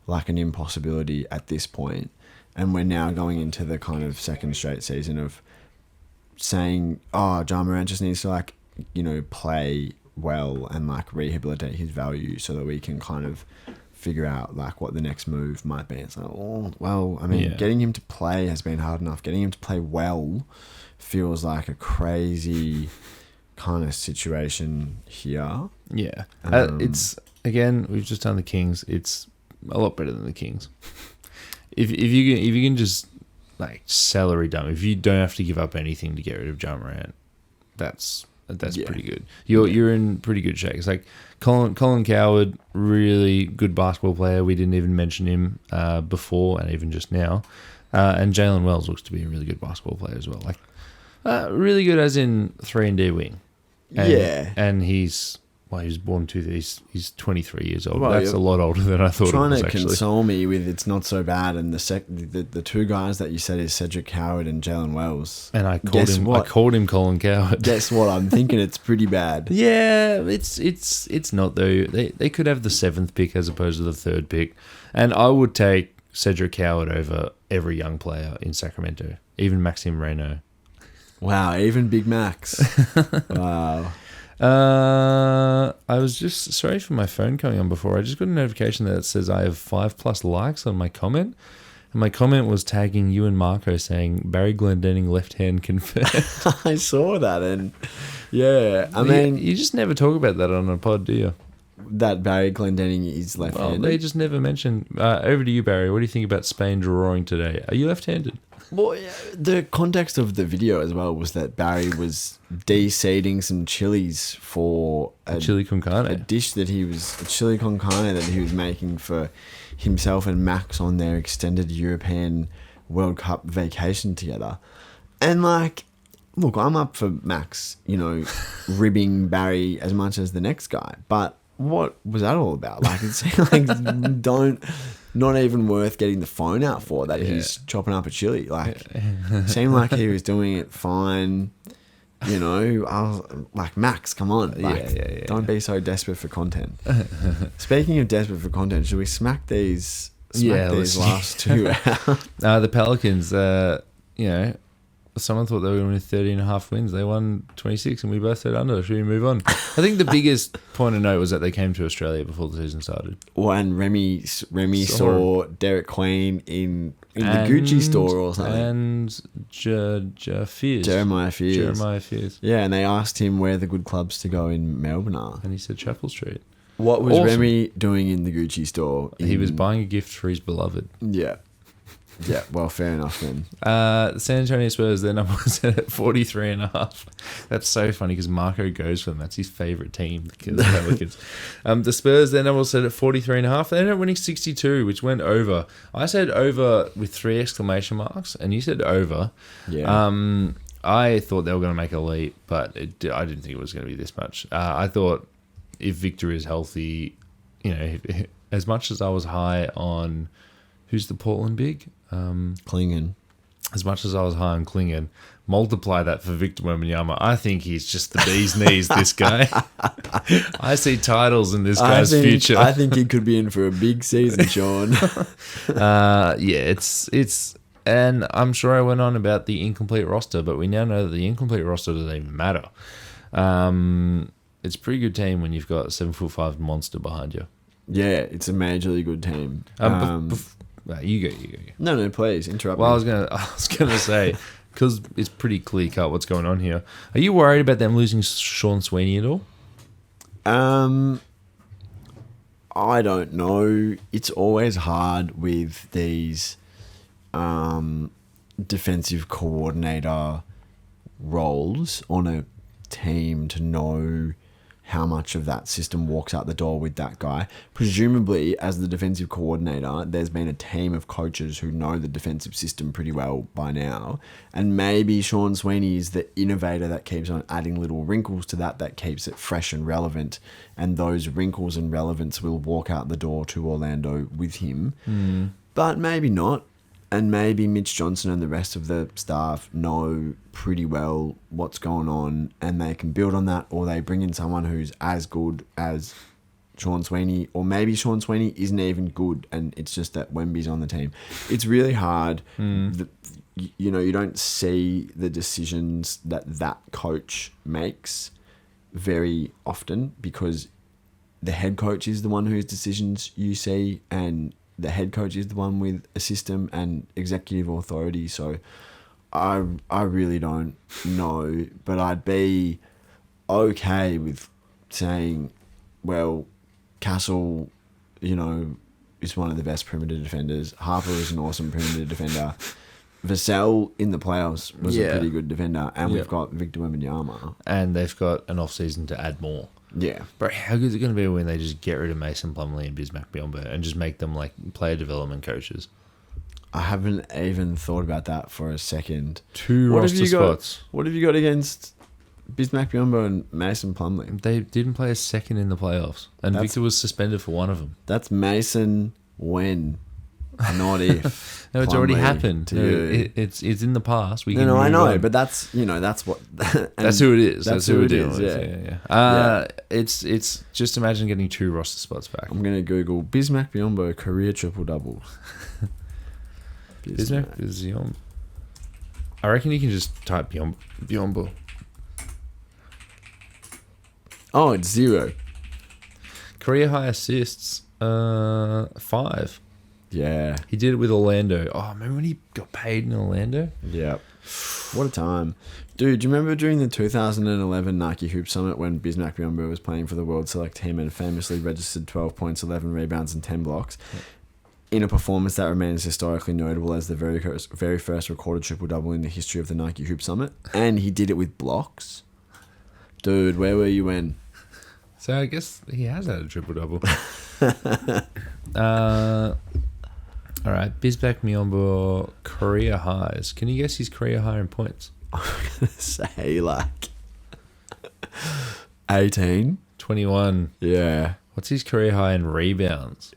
like an impossibility at this point. And we're now going into the kind of second straight season of saying, Ja Morant just needs to play well and rehabilitate his value so that we can kind of figure out what the next move might be. It's getting him to play has been hard enough. Getting him to play well feels like a crazy kind of situation here. Yeah. It's, again, we've just done the Kings. It's a lot better than the Kings. If you can just salary dump, if you don't have to give up anything to get rid of Ja Morant, that's pretty good. You're in pretty good shape. It's like Colin Coward, really good basketball player. We didn't even mention him before, and even just now. And Jalen Wells looks to be a really good basketball player as well. Really good as in 3-and-D wing. And he's he was born he's 23 years old. Well, that's a lot older than I thought it was, actually. Trying to console me with it's not so bad, and the 2 guys that you said is Cedric Coward and Jalen Wells. And I called him Colin Coward. Guess what? I'm thinking it's pretty bad. Yeah, it's not though. They could have the 7th pick as opposed to the 3rd pick, and I would take Cedric Coward over every young player in Sacramento, even Maxime Reynaud. Wow, even Big Max. Wow. I was just sorry for my phone coming on before. I just got a notification that says I have 5+ likes on my comment, and my comment was tagging you and Marco saying Barry Glendenning left hand confirmed. I saw that, and I mean, you just never talk about that on a pod, do you? That Barry Glendenning is left-handed. Well, they just never mention. Over to you, Barry. What do you think about Spain drawing today? Are you left-handed? Well, the context of the video as well was that Barry was de-seeding some chilies for a chili con carne. A chili con carne that he was making for himself and Max on their extended European World Cup vacation together. And look, I'm up for Max, ribbing Barry as much as the next guy, but what was that all about? It seemed not even worth getting the phone out for that. He's chopping up a chili. Seemed like he was doing it fine. I was like, Max, come on. Don't be so desperate for content. Speaking of desperate for content, should we smack these last 2 out? The Pelicans, someone thought they were going to win 30.5 wins. They won 26, and we both said under. Should we move on? I think the biggest point of note was that they came to Australia before the season started. Well, and Remy saw Derek Queen in the Gucci store or something. And Fears. Jeremiah Fears. Yeah, and they asked him where the good clubs to go in Melbourne are. And he said Chapel Street. What was Remy doing in the Gucci store? He was buying a gift for his beloved. Yeah. Yeah, well, fair enough then. The San Antonio Spurs, their number was set at 43.5. That's so funny because Marco goes for them. That's his favourite team, the Pelicans. The Spurs, their number was set at 43.5. They ended up winning 62, which went over. I said over with 3 exclamation marks, and you said over. Yeah. I thought they were going to make a leap, but I didn't think it was going to be this much. I thought if Victor is healthy, as much as I was high on... Who's the Portland big? Klingon. As much as I was high on Klingon, multiply that for Victor Wembanyama. I think he's just the bee's knees, this guy. I see titles in this guy's future. I think he could be in for a big season, Sean. It's and I'm sure I went on about the incomplete roster, but we now know that the incomplete roster doesn't even matter. It's a pretty good team when you've got a 7'5" monster behind you. Yeah, it's a majorly good team. You go. No, please interrupt. Well, me. I was gonna say because it's pretty clear cut what's going on here. Are you worried about them losing Sean Sweeney at all? I don't know. It's always hard with these defensive coordinator roles on a team to know how much of that system walks out the door with that guy. Presumably, as the defensive coordinator, there's been a team of coaches who know the defensive system pretty well by now. And maybe Sean Sweeney is the innovator that keeps on adding little wrinkles to that keeps it fresh and relevant. And those wrinkles and relevance will walk out the door to Orlando with him. But maybe not. And maybe Mitch Johnson and the rest of the staff know pretty well what's going on and they can build on that, or they bring in someone who's as good as Sean Sweeney, or maybe Sean Sweeney isn't even good and it's just that Wemby's on the team. It's really hard. You don't see the decisions that coach makes very often because the head coach is the one whose decisions you see, and the head coach is the one with a system and executive authority. So I really don't know, but I'd be okay with saying, well, Castle, is one of the best perimeter defenders. Harper is an awesome perimeter defender. Vassell in the playoffs was a pretty good defender, and we've got Victor Wembanyama. And they've got an off-season to add more. Yeah. Bro, how good is it going to be when they just get rid of Mason Plumlee and Bismack Biyombo and just make them like player development coaches? I haven't even thought about that for a second. 2 roster spots. What have you got against Bismack Biyombo and Mason Plumlee? They didn't play a second in the playoffs, and Victor was suspended for one of them. That's Mason when, not if. No, it's already happened. It's in the past. I know, but that's that's what. That's who it is. That's who it is. Yeah. It's just imagine getting 2 roster spots back. I'm gonna Google Bismack Biyombo career triple double. Bismack Biyombo. I reckon you can just type Biyombo. Oh, it's 0. Career high assists, 5. Yeah. He did it with Orlando. Oh, remember when he got paid in Orlando? Yeah. What a time. Dude, do you remember during the 2011 Nike Hoop Summit when Bismack Biyombo was playing for the World Select team and famously registered 12 points, 11 rebounds and 10 blocks in a performance that remains historically notable as the very first recorded triple-double in the history of the Nike Hoop Summit? And he did it with blocks? Dude, where were you when? So I guess he has had a triple-double. All right, Bismack Biyombo career highs. Can you guess his career high in points? I'm going to say like 18. 21. Yeah. What's his career high in rebounds?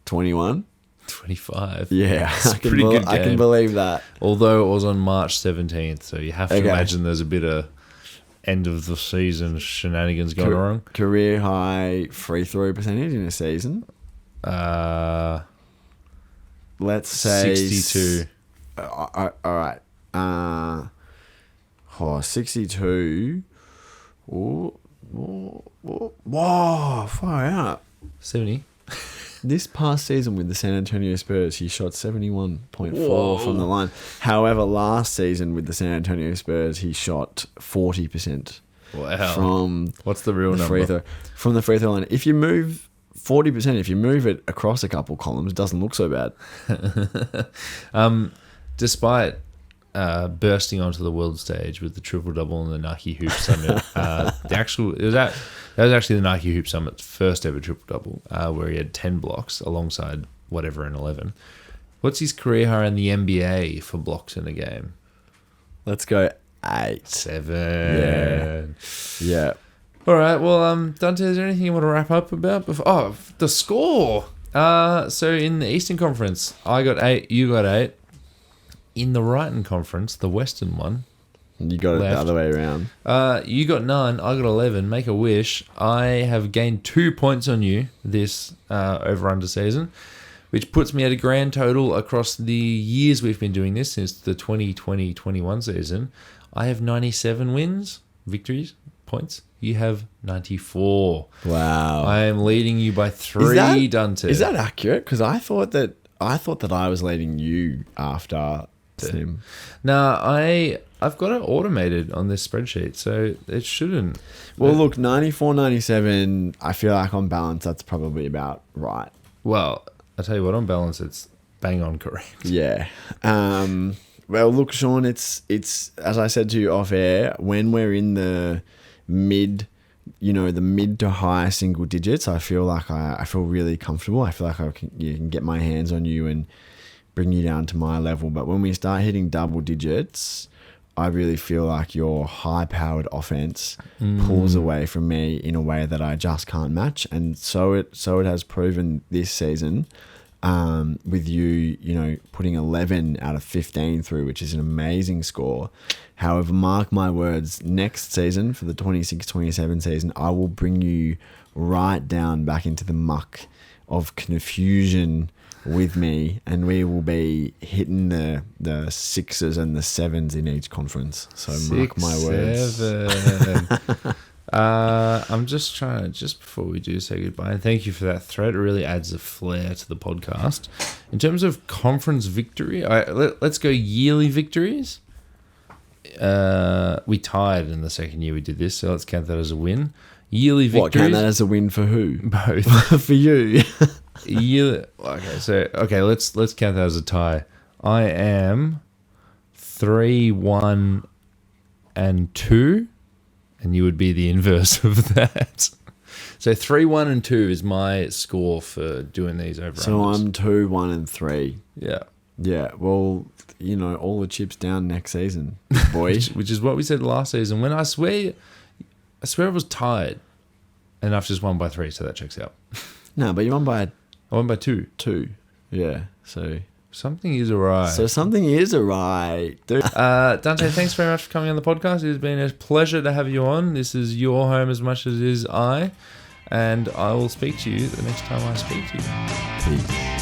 21. 25. Yeah. That's pretty good game. I can believe that. Although it was on March 17th, so you have to imagine there's a bit of end of the season shenanigans going wrong. Career high free throw percentage in a season? Let's say 62. All right. Oh, 62. Whoa, far out. 70. This past season with the San Antonio Spurs, he shot 71.4 Whoa. from the line. However, last season with the San Antonio Spurs, he shot 40%. Wow. From What's the real the number? free throw. From the free throw line. If you move 40%, if you move it across a couple columns, it doesn't look so bad. Despite bursting onto the world stage with the triple-double and the Nike Hoop Summit, that was actually the Nike Hoop Summit's first ever triple-double, where he had 10 blocks alongside whatever in 11. What's his career high in the NBA for blocks in a game? Let's go 8. 7. Yeah. All right. Well, Dante, is there anything you want to wrap up about? The score. So in the Eastern Conference, I got 8. You got 8. In the Wrighton Conference, the Western one, You got it the other way around. you got 9. I got 11. Make a wish. I have gained 2 points on you this over/under season, which puts me at a grand total across the years we've been doing this since the 2020-21 season. I have 97 wins, victories, points. You have 94. Wow. I am leading you by 3, Dante. Is that accurate? Because I thought that I was leading you after Tim. No, I've got it automated on this spreadsheet, so it shouldn't. Well, look, 94, 97, I feel like on balance, that's probably about right. Well, I'll tell you what, on balance, it's bang on correct. Yeah. Well, look, Sean, it's as I said to you off air, when we're in the mid to high single digits, I feel like I feel really comfortable. I feel like you can get my hands on you and bring you down to my level. But when we start hitting double digits, I really feel like your high-powered offense pulls away from me in a way that I just can't match. And so it has proven this season, with you putting 11 out of 15 through, which is an amazing score. However, mark my words, next season, for the 26-27 season, I will bring you right down back into the muck of confusion with me, and we will be hitting the 6s and the 7s in each conference. So mark my words. 7. I'm just trying to, just before we do say goodbye, and thank you for that thread. It really adds a flair to the podcast. In terms of conference victory, let's go yearly victories. We tied in the second year we did this, so let's count that as a win. Yearly victories. What, count that as a win for who? Both. For you. Okay, let's count that as a tie. I am 3-1-2, and you would be the inverse of that. So 3-1-2 is my score for doing these over. So I'm 2-1-3. Yeah. Yeah. Well, all the chips down next season, boy. which is what we said last season. When I swear I was tied, and I've just won by 3, so that checks out. No, but you won by I won by 2. 2. Yeah. So something is alright. So something is alright. Dante, thanks very much for coming on the podcast. It has been a pleasure to have you on. This is your home as much as it is I. And I will speak to you the next time I speak to you. Peace.